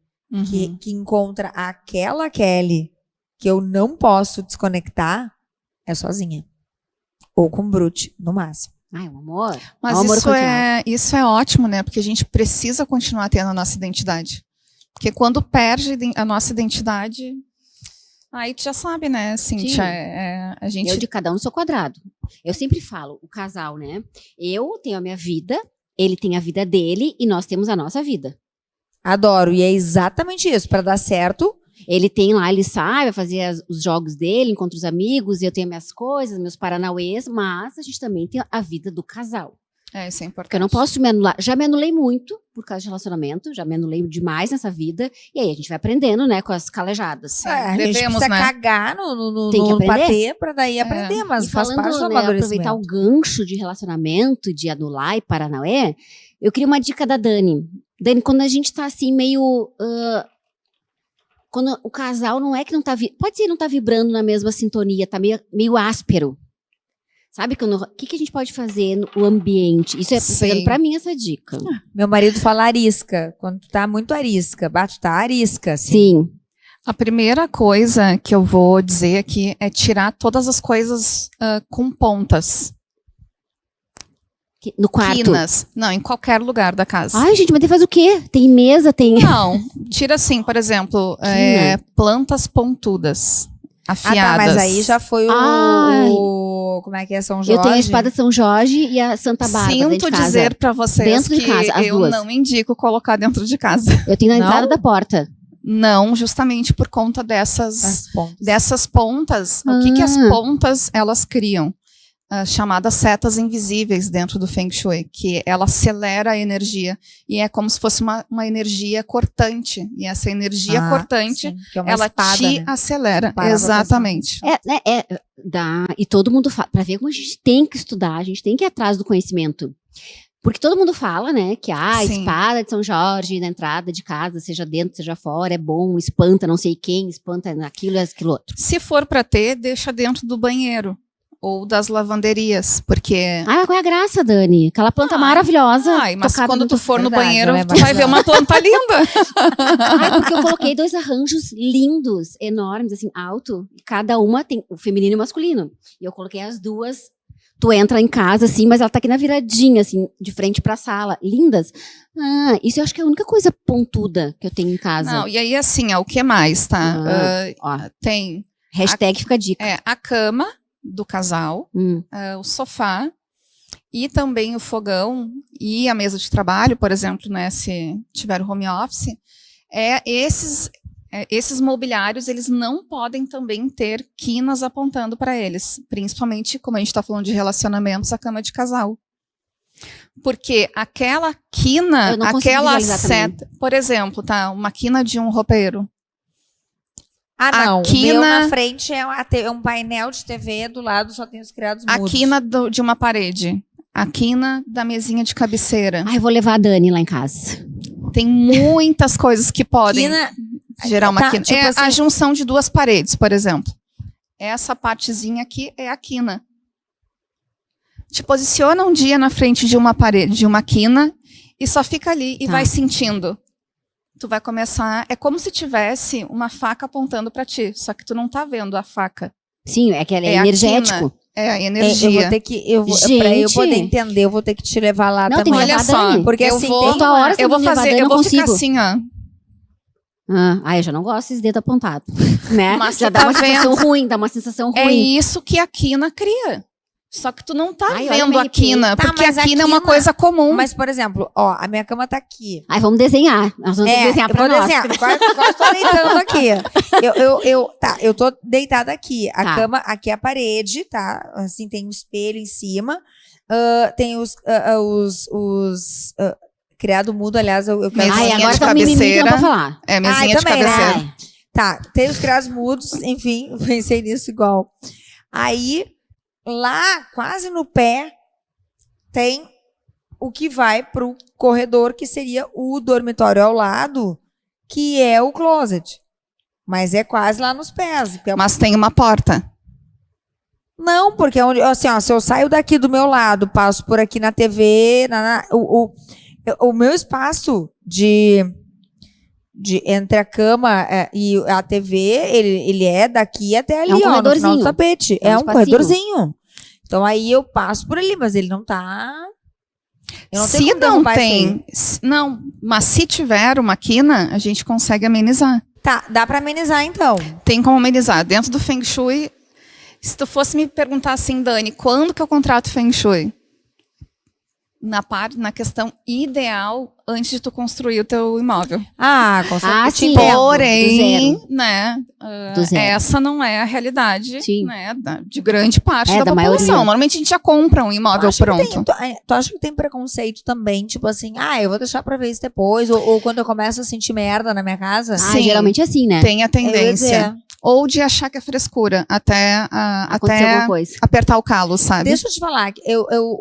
que encontra aquela Kelly que eu não posso desconectar, é sozinha. Ou com Brute, no máximo. Ai, um amor. Mas isso é ótimo, né? Porque a gente precisa continuar tendo a nossa identidade. Porque quando perde a nossa identidade, aí tu já sabe, né, Cíntia? A gente... Eu de cada um no seu quadrado. Eu sempre falo, o casal, né? Eu tenho a minha vida, ele tem a vida dele e nós temos a nossa vida. Adoro. E é exatamente isso. Para dar certo... Ele tem lá, ele sai, vai fazer os jogos dele, encontra os amigos, eu tenho minhas coisas, meus paranauês, mas a gente também tem a vida do casal. Isso é importante. Porque eu não posso me anular. Já me anulei muito por causa de relacionamento, já me anulei demais nessa vida. E aí a gente vai aprendendo, né, com as calejadas. A gente precisa cagar no patê pra daí aprender, mas e faz falando, parte do né, amadurecimento. Aproveitar o gancho de relacionamento, de anular e paranauê, eu queria uma dica da Dani. Dani, quando a gente tá assim meio... quando o casal não é que não tá... Pode ser que não tá vibrando na mesma sintonia, tá meio áspero. Sabe? O que a gente pode fazer no ambiente? Isso é pegando pra mim essa dica. Meu marido fala arisca. Quando tu tá muito arisca. Tu tá arisca. Assim. Sim. A primeira coisa que eu vou dizer aqui é tirar todas as coisas com pontas. No quarto? Quinas. Não, em qualquer lugar da casa. Ai, gente, mas tem que fazer o quê? Tem mesa, tem... Não, tira assim, por exemplo, plantas pontudas, afiadas. Ah, tá, mas aí já foi o... Como é que é São Jorge? Eu tenho a espada de São Jorge e a Santa Bárbara Sinto dizer pra vocês dentro que de casa, as eu duas. não indico colocar dentro de casa. Eu tenho na entrada da porta. Não, justamente por conta dessas pontas. O que as pontas, elas criam? Chamadas setas invisíveis dentro do Feng Shui, que ela acelera a energia e é como se fosse uma energia cortante, e essa energia cortante, sim, que é uma ela espada, te né? acelera, exatamente. E todo mundo fala, pra ver como a gente tem que estudar, a gente tem que ir atrás do conhecimento, porque todo mundo fala, né, que a espada de São Jorge na entrada de casa, seja dentro, seja fora, é bom, espanta não sei quem, espanta aquilo outro. Se for pra ter, deixa dentro do banheiro. Ou das lavanderias, porque... Qual é a graça, Dani? Aquela planta maravilhosa. Mas quando tu for no banheiro, né, tu vai ver uma planta linda. Porque eu coloquei 2 arranjos lindos, enormes, assim, alto. Cada uma tem o feminino e o masculino. E eu coloquei as duas Tu entra em casa, assim, mas ela tá aqui na viradinha, assim, de frente pra sala. Lindas. Ah, isso eu acho que é a única coisa pontuda que eu tenho em casa. Não, e aí assim, o que mais, tá? Ó, Tem hashtag fica a dica. a cama do casal, o sofá e também o fogão e a mesa de trabalho, por exemplo, né, se tiver o home office, esses mobiliários, eles não podem também ter quinas apontando para eles, principalmente, como a gente está falando de relacionamentos, a cama de casal. Porque aquela quina, aquela seta, por exemplo, tá, uma quina de um roupeiro. Não, o meu na frente é um painel de TV, do lado só tem os criados mudos. A quina de uma parede. A quina da mesinha de cabeceira. Eu vou levar a Dani lá em casa. Tem muitas coisas que podem gerar uma quina. Tipo assim, a junção de duas paredes, por exemplo. Essa partezinha aqui é a quina. Te posiciona um dia na frente de uma parede, de uma quina, e só fica ali e vai sentindo. Tu vai começar... É como se tivesse uma faca apontando para ti, só que tu não tá vendo a faca. Sim, é que ela é energético. É a energia. Eu vou ter que... Pra eu poder entender, eu vou ter que te levar lá também. Olha só, porque eu assim, eu vou ficar assim, ó. Eu já não gosto desses dedos apontados, né? Mas já dá uma sensação ruim, dá uma sensação ruim. É isso que a quina cria. Só que tu não tá vendo a quina, Tá, porque a quina é uma coisa comum. Mas, por exemplo, ó, a minha cama tá aqui. Vamos desenhar. Nós vamos desenhar pra nós. Quase tô deitando aqui. Eu tô deitada aqui. A cama, aqui é a parede, tá? Assim, tem um espelho em cima. Tem os criado mudo, aliás, eu quero... Mesinha de cabeceira. Pra falar. Mesinha de cabeceira. Né? Tá, tem os criados mudos, enfim, pensei nisso igual. Aí... Lá, quase no pé, tem o que vai para o corredor, que seria o dormitório ao lado, que é o closet. Mas é quase lá nos pés. Mas tem uma porta. Não, porque assim, ó, se eu saio daqui do meu lado, passo por aqui na TV, o meu espaço entre a cama e a TV, ele é daqui até ali, ó, no final do tapete. É um corredorzinho. Então aí eu passo por ali, mas ele não tá... Se não tem... Não, mas se tiver uma quina, a gente consegue amenizar. Tá, dá pra amenizar então. Tem como amenizar. Dentro do Feng Shui, se tu fosse me perguntar assim, Dani, quando que eu contrato Feng Shui? Na questão ideal, antes de tu construir o teu imóvel. Com certeza. Sim. Porém, né, essa não é a realidade, né, de grande parte da população. Maioria. Normalmente a gente já compra um imóvel pronto. Tu acha que tem preconceito também? Tipo assim, eu vou deixar pra ver isso depois. Ou quando eu começo a sentir merda na minha casa? Sim, geralmente é assim, né? Tem a tendência. Ou de achar que é frescura, até alguma coisa. Apertar o calo, sabe? Deixa eu te falar,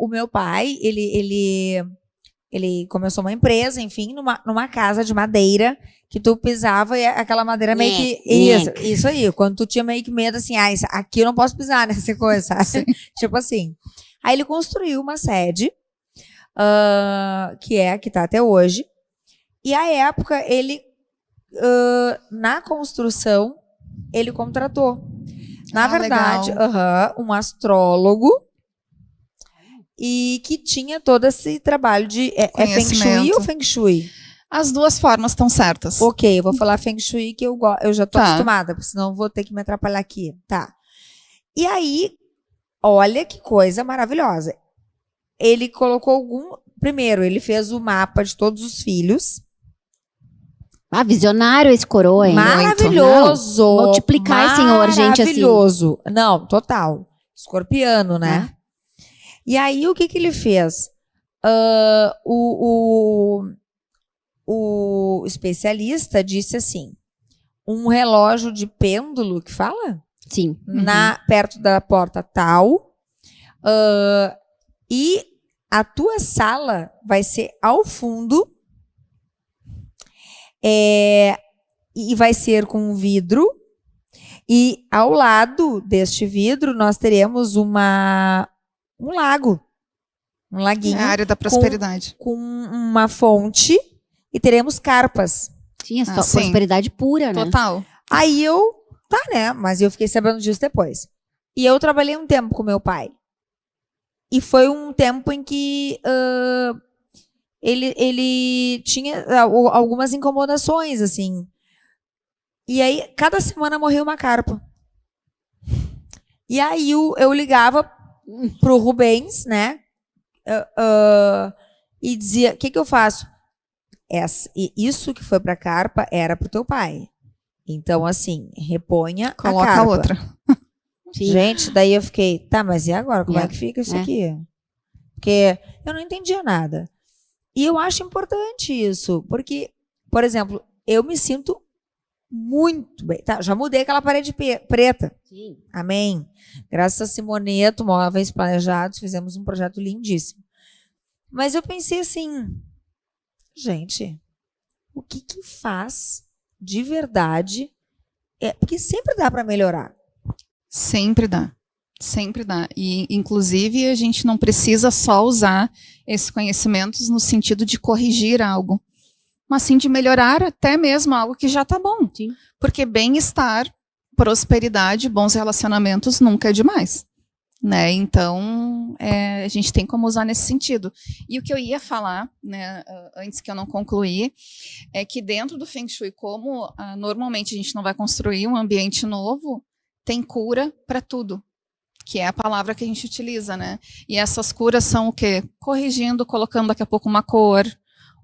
o meu pai, ele começou uma empresa, enfim, numa casa de madeira, que tu pisava e aquela madeira meio que... Isso aí, quando tu tinha meio que medo, assim, aqui eu não posso pisar nessa coisa, sabe? Tipo assim. Aí ele construiu uma sede, que tá até hoje, e à época ele, na construção, ele contratou, na verdade, um astrólogo, e que tinha todo esse trabalho de... É Feng Shui ou Feng Shui? As duas formas estão certas. Ok, eu vou falar Feng Shui, que eu já tô acostumada, porque senão eu vou ter que me atrapalhar aqui. Tá. E aí, olha que coisa maravilhosa. Ele colocou Primeiro, ele fez o mapa de todos os filhos. Visionário esse coroa, hein? Maravilhoso! Não, multiplicar, senhor, gente, assim. Maravilhoso. Não, total. Escorpiano, né? E aí, o que ele fez? O especialista disse assim, um relógio de pêndulo, que fala? Sim. Perto da porta tal, e a tua sala vai ser ao fundo, e vai ser com vidro, e ao lado deste vidro nós teremos um lago, um laguinho. É a área da prosperidade. Com uma fonte, e teremos carpas. Sim, prosperidade pura, né? Total. Aí né? Mas eu fiquei sabendo disso depois. E eu trabalhei um tempo com meu pai. E foi um tempo em que ele tinha algumas incomodações, assim. E aí, cada semana morria uma carpa. E aí, eu ligava pro Rubens, né? E dizia, o que eu faço? Isso que foi pra carpa era pro teu pai. Então, assim, reponha Coloca a carpa. outra. Gente, daí eu fiquei, tá, mas e agora? Como é que fica isso aqui? Porque eu não entendia nada. E eu acho importante isso, porque, por exemplo, eu me sinto muito bem. Tá, já mudei aquela parede preta. Sim. Amém. Graças a Simoneto, Móveis Planejados, fizemos um projeto lindíssimo. Mas eu pensei assim, gente, o que faz de verdade? Porque sempre dá para melhorar. Sempre dá. Sempre dá. E, inclusive, a gente não precisa só usar esses conhecimentos no sentido de corrigir algo, mas sim de melhorar até mesmo algo que já está bom. Sim. Porque bem-estar, prosperidade, bons relacionamentos nunca é demais. Né? Então, a gente tem como usar nesse sentido. E o que eu ia falar, né, antes que eu não concluí, é que dentro do Feng Shui, como normalmente a gente não vai construir um ambiente novo, tem cura para tudo, que é a palavra que a gente utiliza, né? E essas curas são o quê? Corrigindo, colocando daqui a pouco uma cor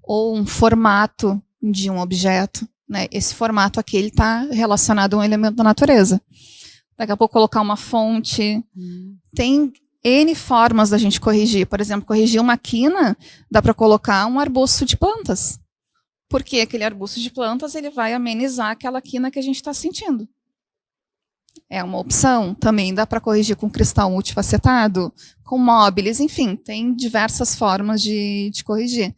ou um formato de um objeto, né? Esse formato aqui ele está relacionado a um elemento da natureza. Daqui a pouco colocar uma fonte. Tem N formas da gente corrigir. Por exemplo, corrigir uma quina, dá para colocar um arbusto de plantas. Porque aquele arbusto de plantas ele vai amenizar aquela quina que a gente está sentindo. É uma opção. Também dá para corrigir com cristal multifacetado, com móveis, enfim, tem diversas formas de corrigir.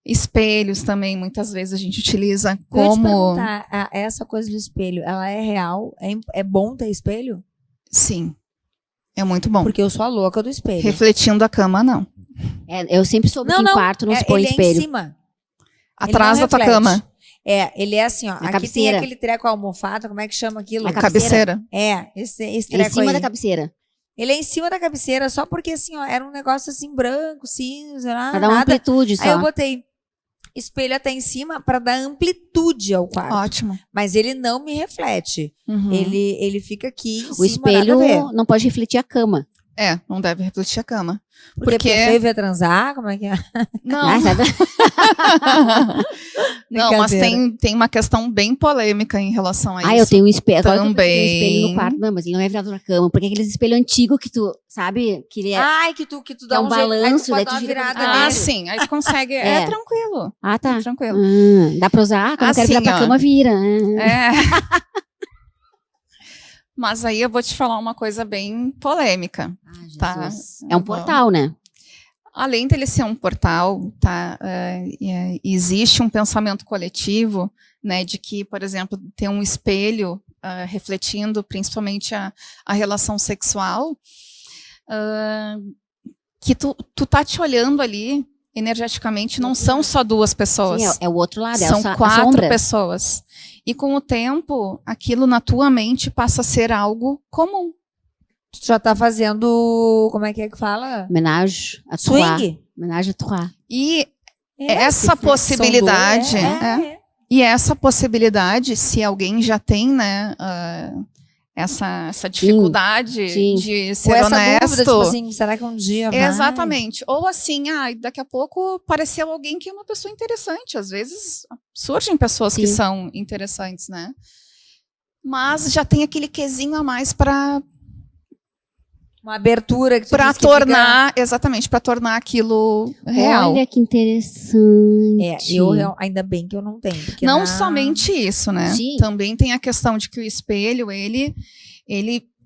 Espelhos também, muitas vezes a gente utiliza como... Eu ia te perguntar, essa coisa do espelho, ela é real? É bom ter espelho? Sim, é muito bom. Porque eu sou a louca do espelho. Refletindo a cama, não. Eu sempre soube que em quarto não se põe ele espelho. É em cima. Atrás da tua cama. Ele é assim, ó. Na aqui cabeceira. tem aquele treco almofada, como é que chama aquilo? A Cabeceira. Esse É em treco cima aí. da cabeceira. Ele é em cima da cabeceira, só porque assim, ó, era um negócio assim, branco, cinza, Pra dar uma nada. amplitude só. Aí eu botei espelho até em cima para dar amplitude ao quarto. Ótimo. Mas ele não me reflete. Uhum. Ele fica aqui em O cima, espelho nada a ver. não pode refletir a cama. Não deve refletir a cama. Porque é feio ver transar, como é que é? Não, Ah, sabe? não, mas tem uma questão bem polêmica em relação a isso. Eu tenho um espelho. Agora também. eu tenho um espelho no quarto. Não, mas ele não é virado na cama. Porque aqueles espelhos antigos que tu, sabe? Que ele é... Ai, que tu dá é um balanço, jeito, aí daí tu tu pode dar uma gira pra virada dentro. nele. Sim, aí tu consegue. Tranquilo. Ah, tá. Tranquilo. Dá pra usar? Quando eu quero virar Assim, pra ó. cama, vira. Mas aí eu vou te falar uma coisa bem polêmica. Tá. É um portal, né? Além dele ser um portal, tá, existe um pensamento coletivo, né, de que, por exemplo, ter um espelho refletindo principalmente a relação sexual, que tu tá te olhando ali energeticamente, não são só duas pessoas. Sim, é o outro lado, são a 4 sombra. pessoas. E com o tempo, aquilo na tua mente passa a ser algo comum. Tu já tá fazendo, como é que fala? Homenagem a Trois. Swing? Homenagem a Trois. E essa possibilidade, e essa possibilidade, se alguém já tem, né, essa dificuldade de ser essa honesto. dúvida, tipo assim, será que um dia vai? Exatamente. Ou assim, daqui a pouco apareceu alguém que é uma pessoa interessante. Às vezes surgem pessoas que são interessantes, né? Mas já tem aquele quesinho a mais para uma abertura que para tornar, exatamente, para tornar aquilo real. Olha que interessante. Ainda bem que eu não tenho. Não somente isso, né? Sim. Também tem a questão de que o espelho, ele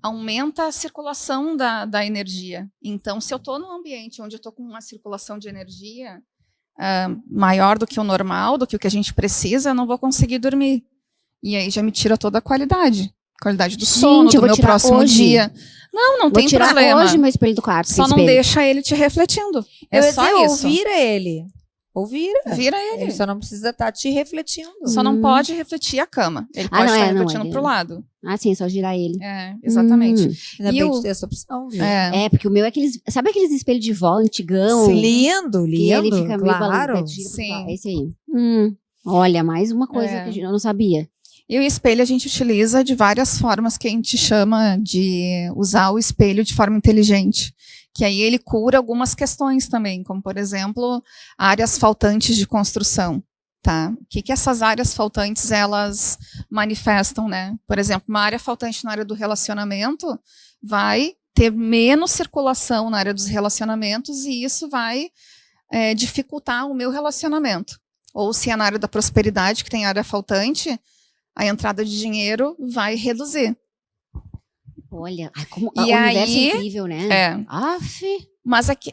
aumenta a circulação da energia. Então, se eu estou num ambiente onde eu estou com uma circulação de energia maior do que o normal, do que o que a gente precisa, eu não vou conseguir dormir. E aí já me tira toda a qualidade do sono, do meu próximo dia. Não tem tirar problema. Hoje meu espelho do quarto. Só não deixa ele te refletindo. Eu só isso. vira ele. Ou vira. Vira ele. Ele só não precisa estar te refletindo. Só não pode refletir a cama. Ele pode estar refletindo pro lado. Ah, sim, é só girar ele. Exatamente. Ainda bem que tem essa opção, viu? Porque o meu é aqueles... Sabe aqueles espelhos de vó antigão? Sim. Lindo, Que ele fica meio claro. balançado. Sim. É esse aí. Olha, mais uma coisa que eu não sabia. E o espelho a gente utiliza de várias formas, que a gente chama de usar o espelho de forma inteligente. Que aí ele cura algumas questões também, como, por exemplo, áreas faltantes de construção. Tá? O que essas áreas faltantes, elas manifestam, né? Por exemplo, uma área faltante na área do relacionamento vai ter menos circulação na área dos relacionamentos e isso vai dificultar o meu relacionamento. Ou se é na área da prosperidade, que tem área faltante, a entrada de dinheiro vai reduzir. Olha, como E o universo é aí, incrível, né? Aff. Mas aqui,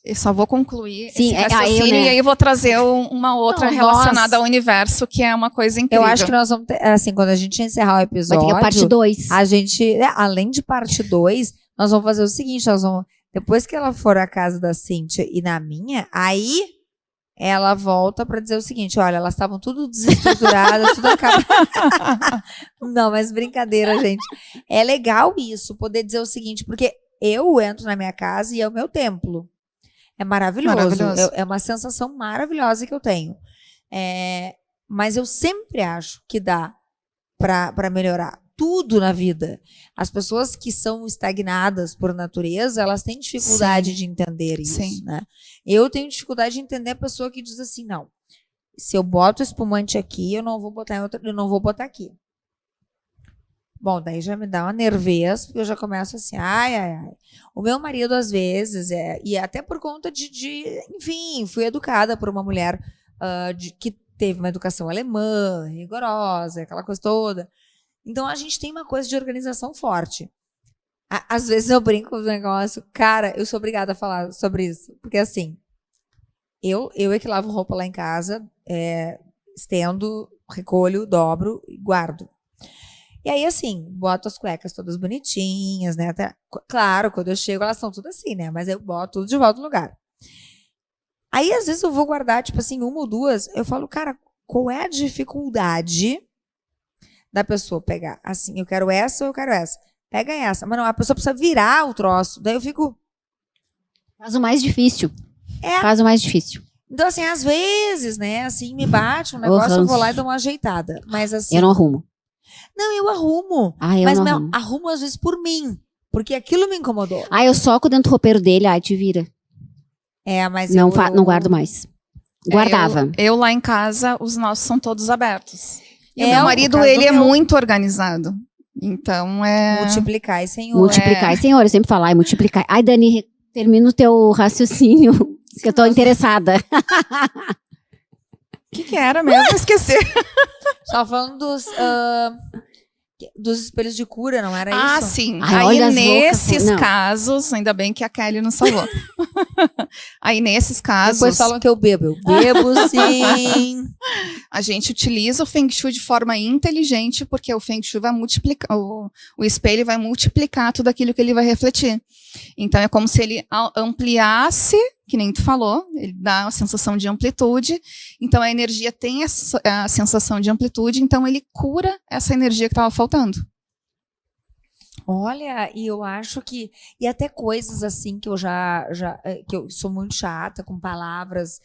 eu só vou concluir Sim, esse raciocínio e aí eu vou trazer uma outra relacionada ao universo, que é uma coisa incrível. Eu acho que nós vamos ter, assim, quando a gente encerrar o episódio... Vai ter a parte 2. A gente, além de parte 2, nós vamos fazer o seguinte, depois que ela for à casa da Cíntia e na minha, aí... ela volta para dizer o seguinte, olha, elas estavam tudo desestruturadas, tudo acabado. Não, mas brincadeira, gente. É legal isso, poder dizer o seguinte, porque eu entro na minha casa e é o meu templo. É maravilhoso. É uma sensação maravilhosa que eu tenho. Mas eu sempre acho que dá para melhorar tudo na vida. As pessoas que são estagnadas por natureza, elas têm dificuldade de entender isso, né? Eu tenho dificuldade de entender a pessoa que diz assim, não, se eu boto espumante aqui, eu não vou botar em outra, eu não vou botar aqui. Bom, daí já me dá uma nervez, porque eu já começo assim, ai. O meu marido, às vezes, e até por conta enfim, fui educada por uma mulher que teve uma educação alemã, rigorosa, aquela coisa toda. Então, a gente tem uma coisa de organização forte. Às vezes eu brinco com o negócio. Cara, eu sou obrigada a falar sobre isso. Porque, assim, eu é que lavo roupa lá em casa, estendo, recolho, dobro e guardo. E aí, assim, boto as cuecas todas bonitinhas, né? Claro, quando eu chego, elas são tudo assim, né? Mas eu boto tudo de volta no lugar. Aí, às vezes, eu vou guardar, tipo assim, uma ou duas. Eu falo, cara, qual é a dificuldade da pessoa pegar, assim, eu quero essa ou eu quero essa. Pega essa. Mas não, a pessoa precisa virar o troço. Daí eu fico... Faz o mais difícil. Faz o mais difícil. Então, assim, às vezes, né, assim, me bate um negócio, eu vou lá e dou uma ajeitada. Mas, assim... Eu não arrumo. Não, eu arrumo. Eu não arrumo. Arrumo, às vezes, por mim. Porque aquilo me incomodou. Eu soco dentro do roupeiro dele, te vira. Mas não guardo mais. Guardava. Eu lá em casa, os nossos são todos abertos. E o meu marido, ele é muito organizado. Então, multiplicar, Senhor. Multiplicar, Senhor. Eu sempre falo, multiplicar. Ai, Dani, termina o teu raciocínio, que eu tô interessada. O que era mesmo? Esqueci. Só falando dos espelhos de cura, não era isso? Sim. Aí, nesses casos, ainda bem que a Kelly nos salvou. Aí, nesses casos... Depois falam que eu bebo. Eu bebo, sim. A gente utiliza o Feng Shui de forma inteligente, porque o Feng Shui vai multiplicar... O espelho vai multiplicar tudo aquilo que ele vai refletir. Então, é como se ele ampliasse, que nem tu falou, ele dá a sensação de amplitude. Então, a energia tem a sensação de amplitude, então ele cura essa energia que estava faltando. Olha, e eu acho que... E até coisas assim que eu que eu sou muito chata com palavras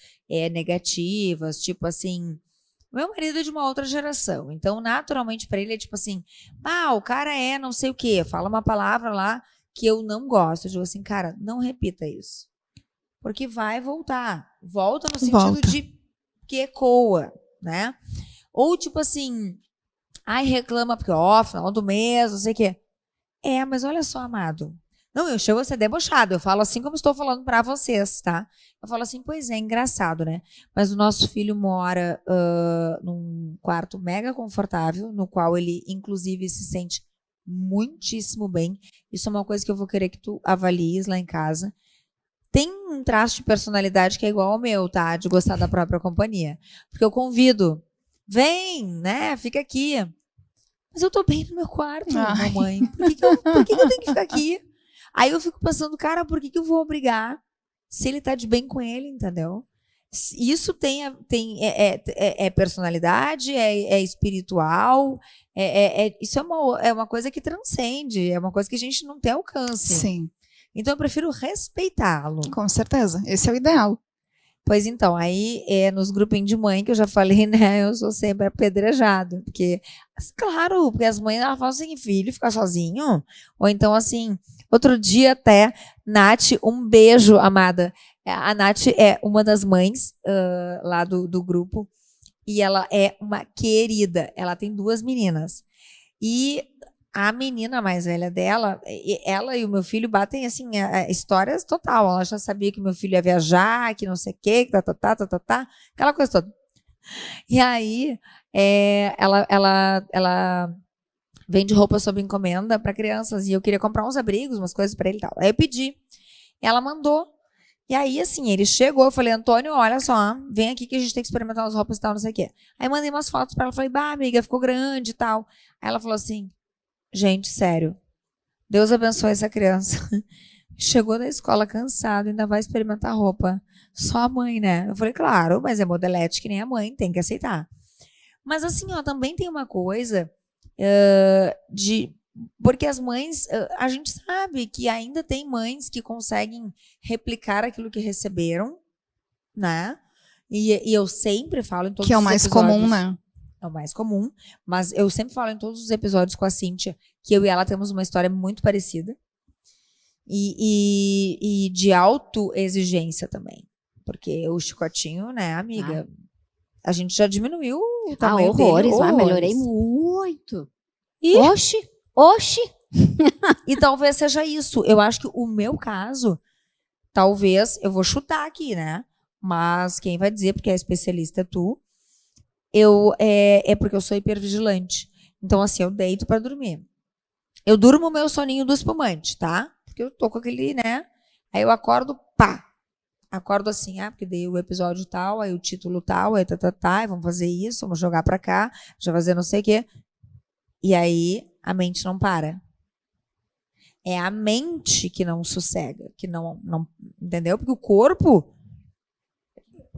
negativas, tipo assim... Meu marido é de uma outra geração, então naturalmente para ele é tipo assim... o cara não sei o quê, fala uma palavra lá que eu não gosto. Eu digo assim, cara, não repita isso. Porque vai voltar. Volta no sentido de que ecoa, né? Ou tipo assim... reclama porque, final do mês, não sei o quê. Mas olha só, amado. Não, eu chego a ser debochado. Eu falo assim como estou falando para vocês, tá? Eu falo assim, pois é, engraçado, né? Mas o nosso filho mora num quarto mega confortável, no qual ele, inclusive, se sente muitíssimo bem. Isso é uma coisa que eu vou querer que tu avalies lá em casa. Tem um traço de personalidade que é igual ao meu, tá? De gostar da própria companhia. Porque eu convido, vem, né? Fica aqui. Mas eu tô bem no meu quarto, mamãe. Por que eu tenho que ficar aqui? Aí eu fico pensando, cara, por que eu vou obrigar se ele tá de bem com ele, entendeu? Isso é personalidade, é espiritual, isso é uma coisa que transcende, é uma coisa que a gente não tem alcance. Sim. Então eu prefiro respeitá-lo. Com certeza, esse é o ideal. Pois então, aí nos grupinhos de mãe que eu já falei, né, eu sou sempre apedrejado, porque, claro, porque as mães, elas falam assim, filho, ficar sozinho, ou então assim, outro dia até, Nath, um beijo, amada, a Nath é uma das mães lá do grupo, e ela é uma querida, ela tem 2 meninas, e a menina mais velha dela, ela e o meu filho batem, assim, histórias total. Ela já sabia que meu filho ia viajar, que não sei o quê, que aquela coisa toda. E aí, ela vende roupa sob encomenda para crianças e eu queria comprar uns abrigos, umas coisas para ele e tal. Aí eu pedi, ela mandou. E aí, assim, ele chegou, eu falei, Antônio, olha só, vem aqui que a gente tem que experimentar umas roupas e tal, não sei o quê. Aí mandei umas fotos para ela, falei, bah, amiga, ficou grande e tal. Aí ela falou assim, gente, sério, Deus abençoe essa criança. Chegou da escola cansado, ainda vai experimentar roupa. Só a mãe, né? Eu falei, claro, mas é modelete que nem a mãe, tem que aceitar. Mas assim, ó, também tem uma coisa porque as mães, a gente sabe que ainda tem mães que conseguem replicar aquilo que receberam, né? E eu sempre falo em todos que é o os mais episódios, comum, né? é o mais comum, mas eu sempre falo em todos os episódios com a Cíntia que eu e ela temos uma história muito parecida e de autoexigência também, porque o chicotinho, né, amiga, a gente já diminuiu o tamanho horrores, dele. Melhorei muito. E? Oxi. E talvez seja isso, eu acho que o meu caso, talvez, eu vou chutar aqui, né, mas quem vai dizer, porque é especialista é tu, é porque eu sou hipervigilante. Então, assim, eu deito pra dormir. Eu durmo o meu soninho do espumante, tá? Porque eu tô com aquele, né? Aí eu acordo, pá. Acordo assim, porque dei o episódio tal, aí o título tal, aí e vamos fazer isso, vamos jogar pra cá, já fazer não sei o quê. E aí a mente não para. É a mente que não sossega, que não entendeu? Porque o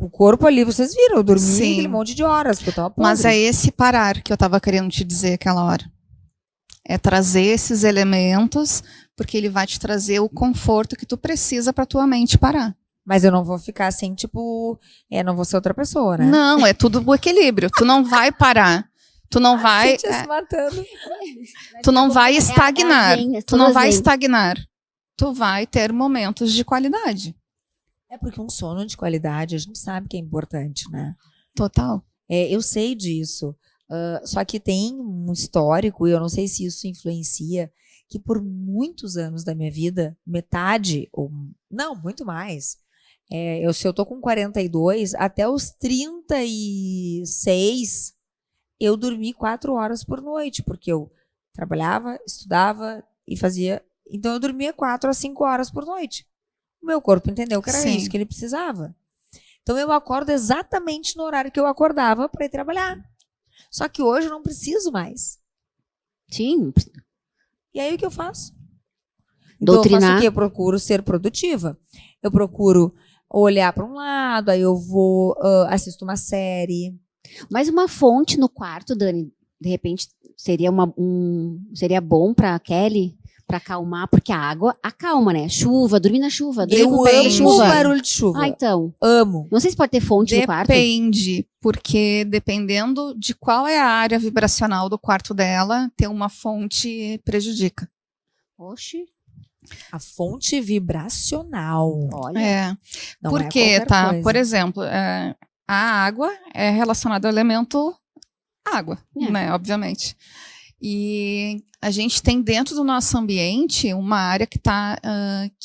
corpo ali, vocês viram, eu dormi aquele monte de horas, porque eu tava podre. Mas é esse parar que eu estava querendo te dizer aquela hora. É trazer esses elementos, porque ele vai te trazer o conforto que tu precisa para tua mente parar. Mas eu não vou ficar assim, tipo, não vou ser outra pessoa, né? Não, é tudo o equilíbrio. Tu não vai parar. Tu não vai. Se matando. Tu não vai estagnar. Tu não vai zen. estagnar. Tu vai ter momentos de qualidade. É porque um sono de qualidade, a gente sabe que é importante, né? Total. Eu sei disso. Só que tem um histórico, e eu não sei se isso influencia, que por muitos anos da minha vida, metade, ou não, muito mais, se eu tô com 42, até os 36, eu dormi 4 horas por noite, porque eu trabalhava, estudava e fazia... Então eu dormia 4 a 5 horas por noite. O meu corpo entendeu que era isso que ele precisava. Então eu acordo exatamente no horário que eu acordava para ir trabalhar. Só que hoje eu não preciso mais. Sim. E aí o que eu faço? Então Doutrinar. eu faço o quê? Eu procuro ser produtiva. Eu procuro olhar para um lado, aí eu vou assisto uma série. Mas uma fonte no quarto, Dani, de repente seria bom para Kelly, para acalmar, porque a água acalma, né? Chuva, dormir na chuva, dormir com o pé na amo chuva. o barulho de chuva. Então. Amo. Não sei se pode ter fonte no quarto. Depende, porque dependendo de qual é a área vibracional do quarto dela, ter uma fonte prejudica. Oxi. A fonte vibracional. Olha. Porque, por exemplo, a água é relacionada ao elemento água, né? Obviamente. E a gente tem dentro do nosso ambiente uma área que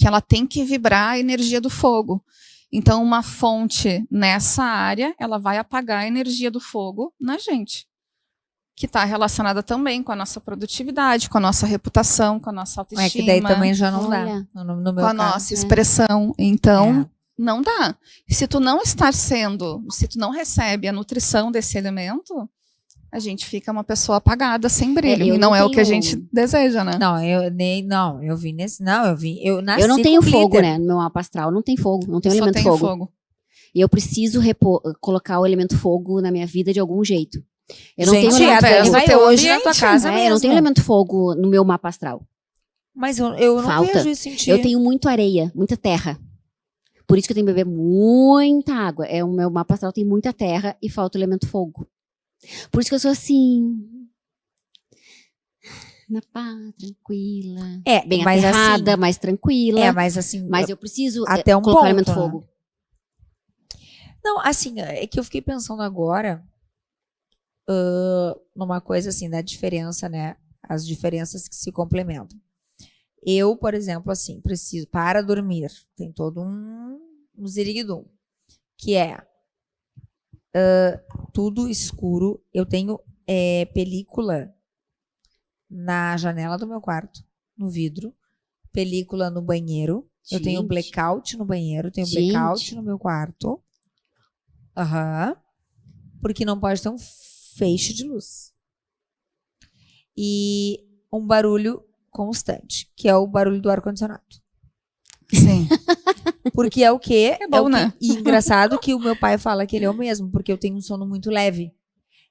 ela tem que vibrar a energia do fogo. Então, uma fonte nessa área, ela vai apagar a energia do fogo na gente. Que está relacionada também com a nossa produtividade, com a nossa reputação, com a nossa autoestima. Que daí também já não dá. No meu com a caso. nossa expressão. Então, não dá. Se tu não recebe a nutrição desse elemento, a gente fica uma pessoa apagada, sem brilho. E não é o que a gente deseja, né? Eu nasci eu não tenho com fogo, glitter. né? No meu mapa astral não tem fogo, não tem Só elemento tem fogo. fogo. E eu preciso colocar o elemento fogo na minha vida de algum jeito. Eu não Gente, tenho elemento até fogo. vai hoje na tua casa Eu mesmo. não tenho elemento fogo no meu mapa astral. Mas eu não Falta. vejo isso em ti. Eu tenho muito areia, muita terra. Por isso que eu tenho que beber muita água. O meu mapa astral tem muita terra e falta o elemento fogo. Por isso que eu sou assim... Na paz, tranquila. Bem mas aterrada, assim, mais tranquila. mas assim... Mas eu preciso até um colocar o ponto, elemento né? fogo. Não, assim, é que eu fiquei pensando agora numa coisa assim, da diferença, né? As diferenças que se complementam. Eu, por exemplo, assim, preciso, para dormir, tem todo um ziriguidum, que é tudo escuro. Eu tenho película na janela do meu quarto, no vidro, película no banheiro. Eu tenho Gente. blackout no banheiro, tenho Gente. blackout no meu quarto. Porque não pode ter um feixe de luz. E um barulho constante, que é o barulho do ar-condicionado. Sim. Porque é o quê? É bom, o né? E engraçado que o meu pai fala que ele é o mesmo, porque eu tenho um sono muito leve.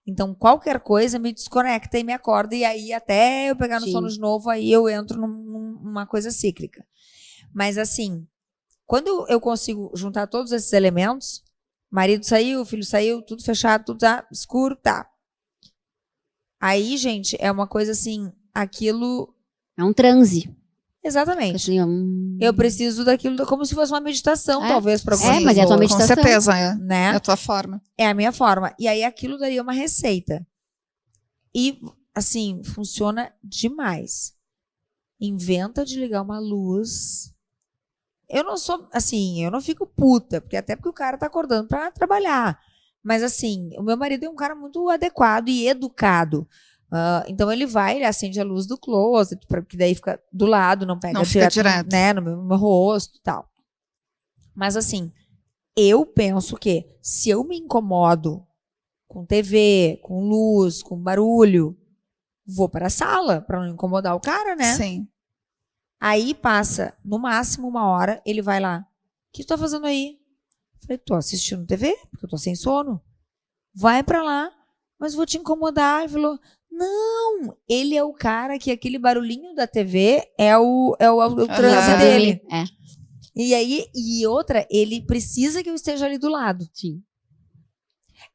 Então, qualquer coisa me desconecta e me acorda, e aí até eu pegar no Sim. sono de novo, aí eu entro numa coisa cíclica. Mas assim, quando eu consigo juntar todos esses elementos, marido saiu, filho saiu, tudo fechado, tudo tá escuro, tá. Aí, gente, é uma coisa assim, aquilo... É um transe. Exatamente. Assim, Eu preciso daquilo como se fosse uma meditação, talvez, para algumas mas é a tua pessoas, Com meditação. certeza, é. né? É a tua forma. É a minha forma. E aí aquilo daria uma receita. E, assim, funciona demais. Inventa de ligar uma luz. Eu não sou, assim, eu não fico puta, porque o cara tá acordando pra trabalhar. Mas, assim, o meu marido é um cara muito adequado e educado. Então ele acende a luz do closet, porque daí fica do lado, não pega Não fica direto. né, no meu rosto e tal. Mas assim, eu penso que se eu me incomodo com TV, com luz, com barulho, vou para a sala para não incomodar o cara, né? Sim. Aí passa no máximo 1 hora, ele vai lá. O que tu tá fazendo aí? Falei, tô assistindo TV, porque eu tô sem sono. Vai para lá, mas vou te incomodar. Ele falou, não, ele é o cara que aquele barulhinho da TV é o transe dele. E outra, ele precisa que eu esteja ali do lado. Sim.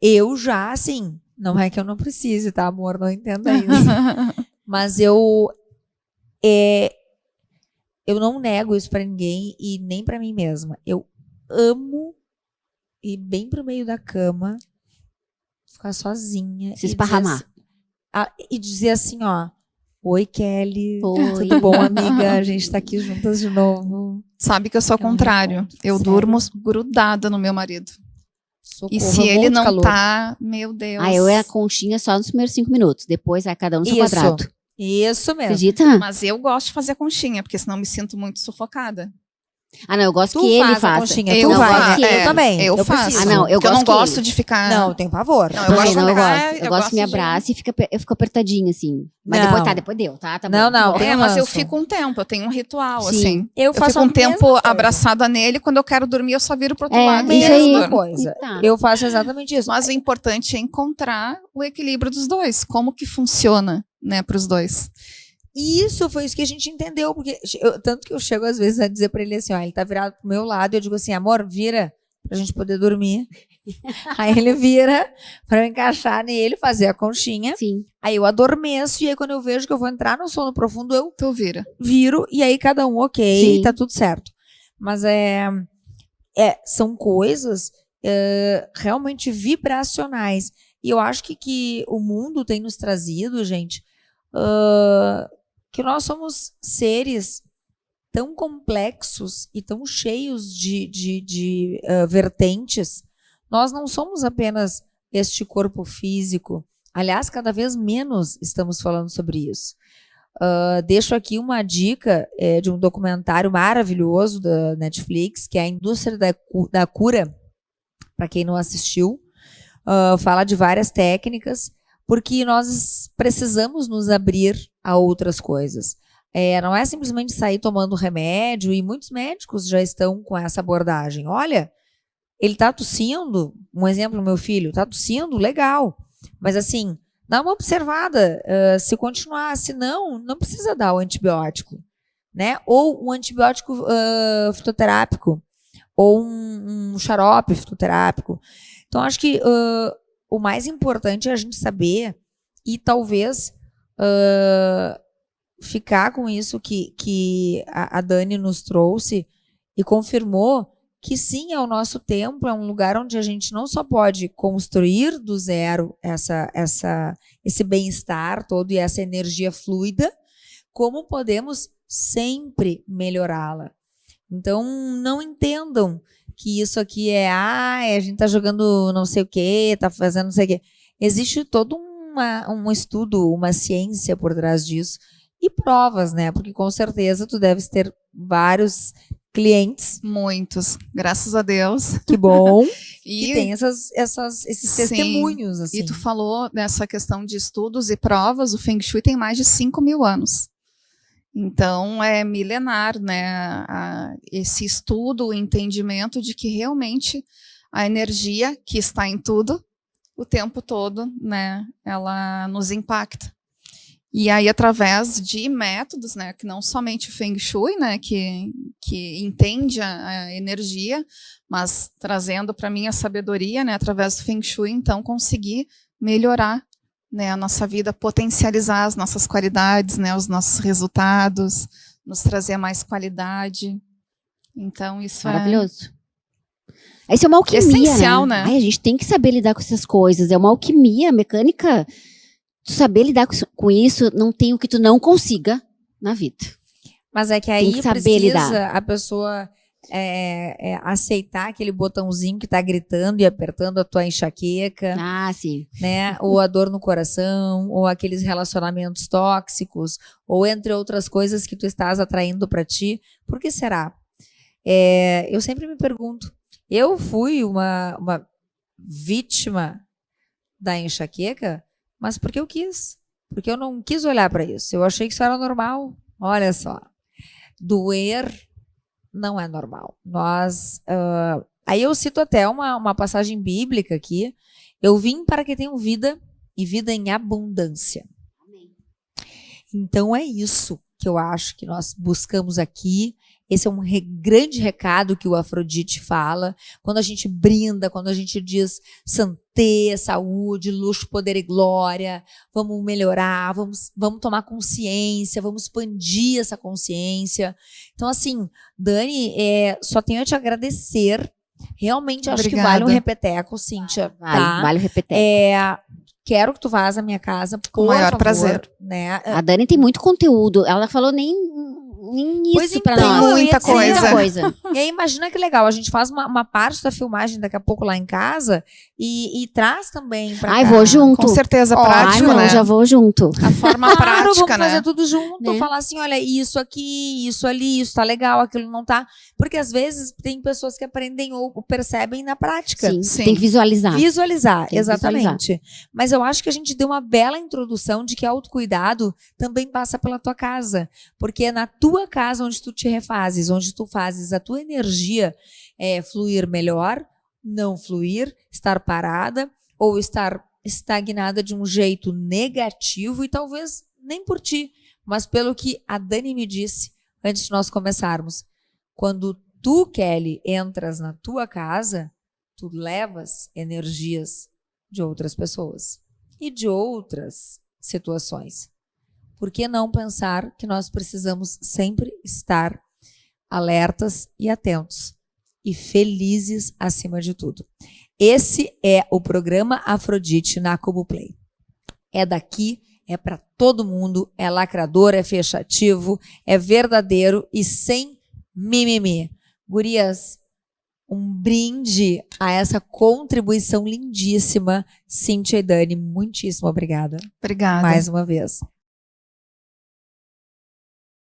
Eu já, assim, não é que eu não precise, tá, amor? Não entenda isso. Mas eu não nego isso pra ninguém e nem pra mim mesma. Eu amo ir bem pro meio da cama, ficar sozinha. Se esparramar. E dizer assim, ó. Oi, Kelly. Oi. Tudo bom, amiga? A gente tá aqui juntas de novo. Sabe que eu sou o contrário. Eu Sério? durmo grudada no meu marido. Socorro, E se eu ele morro de não calor. tá, meu Deus. Eu é a conchinha só nos primeiros 5 minutos. Depois é cada um no seu Isso. quadrado. Isso mesmo. Acredita? Mas eu gosto de fazer conchinha, porque senão eu me sinto muito sufocada. Não, eu gosto Tu que ele faz a faça. conchinha, Eu tu não, faz. gosto que Eu também. Eu faço. preciso. Não, eu Porque eu não gosto que gosto ele- de ficar... Não, eu tenho pavor. Não, Eu gosto não, eu de- gosto. Eu gosto que me de- abrace e eu fico apertadinho, assim. Mas Não. depois deu, tá? Tá Não, bom. não, Bom. tem mas eu ranço. fico um tempo, eu tenho um ritual, Sim. assim. Eu faço fico a um mesma tempo coisa. abraçada nele, quando eu quero dormir, eu só viro pro outro É, lado. isso e aí. durmo. Coisa. Tá. Eu faço exatamente isso. Mas o importante é encontrar o equilíbrio dos dois. Como que funciona, né, pros dois. E isso foi isso que a gente entendeu, porque tanto que eu chego às vezes a dizer pra ele assim, ó, ele tá virado pro meu lado e eu digo assim, amor, vira pra gente poder dormir. Aí ele vira pra eu encaixar nele, fazer a conchinha. Sim. Aí eu adormeço e aí quando eu vejo que eu vou entrar no sono profundo, eu Tu vira. viro e aí cada um ok, Sim. tá tudo certo. Mas são coisas realmente vibracionais. E eu acho que o mundo tem nos trazido, gente, que nós somos seres tão complexos e tão cheios de vertentes. Nós não somos apenas este corpo físico. Aliás, cada vez menos estamos falando sobre isso. Deixo aqui uma dica de um documentário maravilhoso da Netflix, que é a Indústria da Cura, para quem não assistiu. Fala de várias técnicas, porque nós precisamos nos abrir a outras coisas. Não é simplesmente sair tomando remédio, e muitos médicos já estão com essa abordagem. Olha, ele tá tossindo, um exemplo, meu filho, tá tossindo, legal. Mas assim, dá uma observada, se continuar, se não precisa dar o antibiótico, né? Ou um antibiótico fitoterápico, ou um xarope fitoterápico. Então, acho que o mais importante é a gente saber e talvez ficar com isso que a Dani nos trouxe e confirmou que sim, é o nosso templo, é um lugar onde a gente não só pode construir do zero esse bem-estar todo e essa energia fluida, como podemos sempre melhorá-la. Então, não entendam que isso aqui a gente tá jogando não sei o quê, tá fazendo não sei o quê. Existe todo um estudo, uma ciência por trás disso e provas, né? Porque com certeza tu deves ter vários clientes. Muitos, graças a Deus. Que bom. Que tem esses testemunhos. Assim. E tu falou nessa questão de estudos e provas, o Feng Shui tem mais de 5.000 anos. Então, é milenar, né? Esse estudo, o entendimento de que realmente a energia que está em tudo, o tempo todo, né? Ela nos impacta. E aí, através de métodos, né? Que não somente o Feng Shui, né? Que entende a energia, mas trazendo para mim a sabedoria, né? Através do Feng Shui, então, conseguir melhorar, né, a nossa vida, potencializar as nossas qualidades, né, os nossos resultados, nos trazer mais qualidade. Então, isso maravilhoso. Isso é uma alquimia, essencial, né? Ai, a gente tem que saber lidar com essas coisas. É uma alquimia mecânica. Tu saber lidar com isso, não tem o que tu não consiga na vida. Mas é que aí precisa a pessoa aceitar aquele botãozinho que tá gritando e apertando a tua enxaqueca. Ah, sim. Né? Ou a dor no coração, ou aqueles relacionamentos tóxicos, ou entre outras coisas que tu estás atraindo para ti. Por que será? Eu sempre me pergunto. Eu fui uma vítima da enxaqueca, mas porque eu quis. Porque eu não quis olhar para isso. Eu achei que isso era normal. Olha só. Doer não é normal. Aí eu cito até uma passagem bíblica aqui. Eu vim para que tenham vida e vida em abundância. Amém. Então é isso que eu acho que nós buscamos aqui. Esse é um grande recado que o Afrodite fala. Quando a gente brinda, quando a gente diz santé, saúde, luxo, poder e glória, vamos melhorar, vamos tomar consciência, vamos expandir essa consciência. Então, assim, Dani, só tenho a te agradecer. Realmente, acho que vale um repeteco, Cíntia. Vale o repeteco. Quero que tu vás à minha casa, por maior prazer. Né? A Dani tem muito conteúdo. Ela falou nem isso pra nós. Tem muita coisa. E aí, imagina que legal, a gente faz uma parte da filmagem daqui a pouco lá em casa e traz também pra cá. Vou junto. Com certeza, prático, né? Já vou junto. A forma prática, vamos né? fazer tudo junto, falar assim, olha, isso aqui, isso ali, isso tá legal, aquilo não tá. Porque às vezes tem pessoas que aprendem ou percebem na prática. Sim. Tem que visualizar. Exatamente. Mas eu acho que a gente deu uma bela introdução de que autocuidado também passa pela tua casa. Porque é na tua casa onde tu te refazes, onde tu fazes a tua energia fluir melhor, não fluir, estar parada ou estar estagnada de um jeito negativo e talvez nem por ti, mas pelo que a Dani me disse antes de nós começarmos. Quando tu, Kelly, entras na tua casa, tu levas energias de outras pessoas e de outras situações. Por que não pensar que nós precisamos sempre estar alertas e atentos e felizes acima de tudo? Esse é o programa Afrodite na Cuboplay. É daqui, é para todo mundo, é lacrador, é fechativo, é verdadeiro e sem mimimi. Gurias, um brinde a essa contribuição lindíssima. Cíntia e Dani, muitíssimo obrigada. Obrigada. Mais uma vez.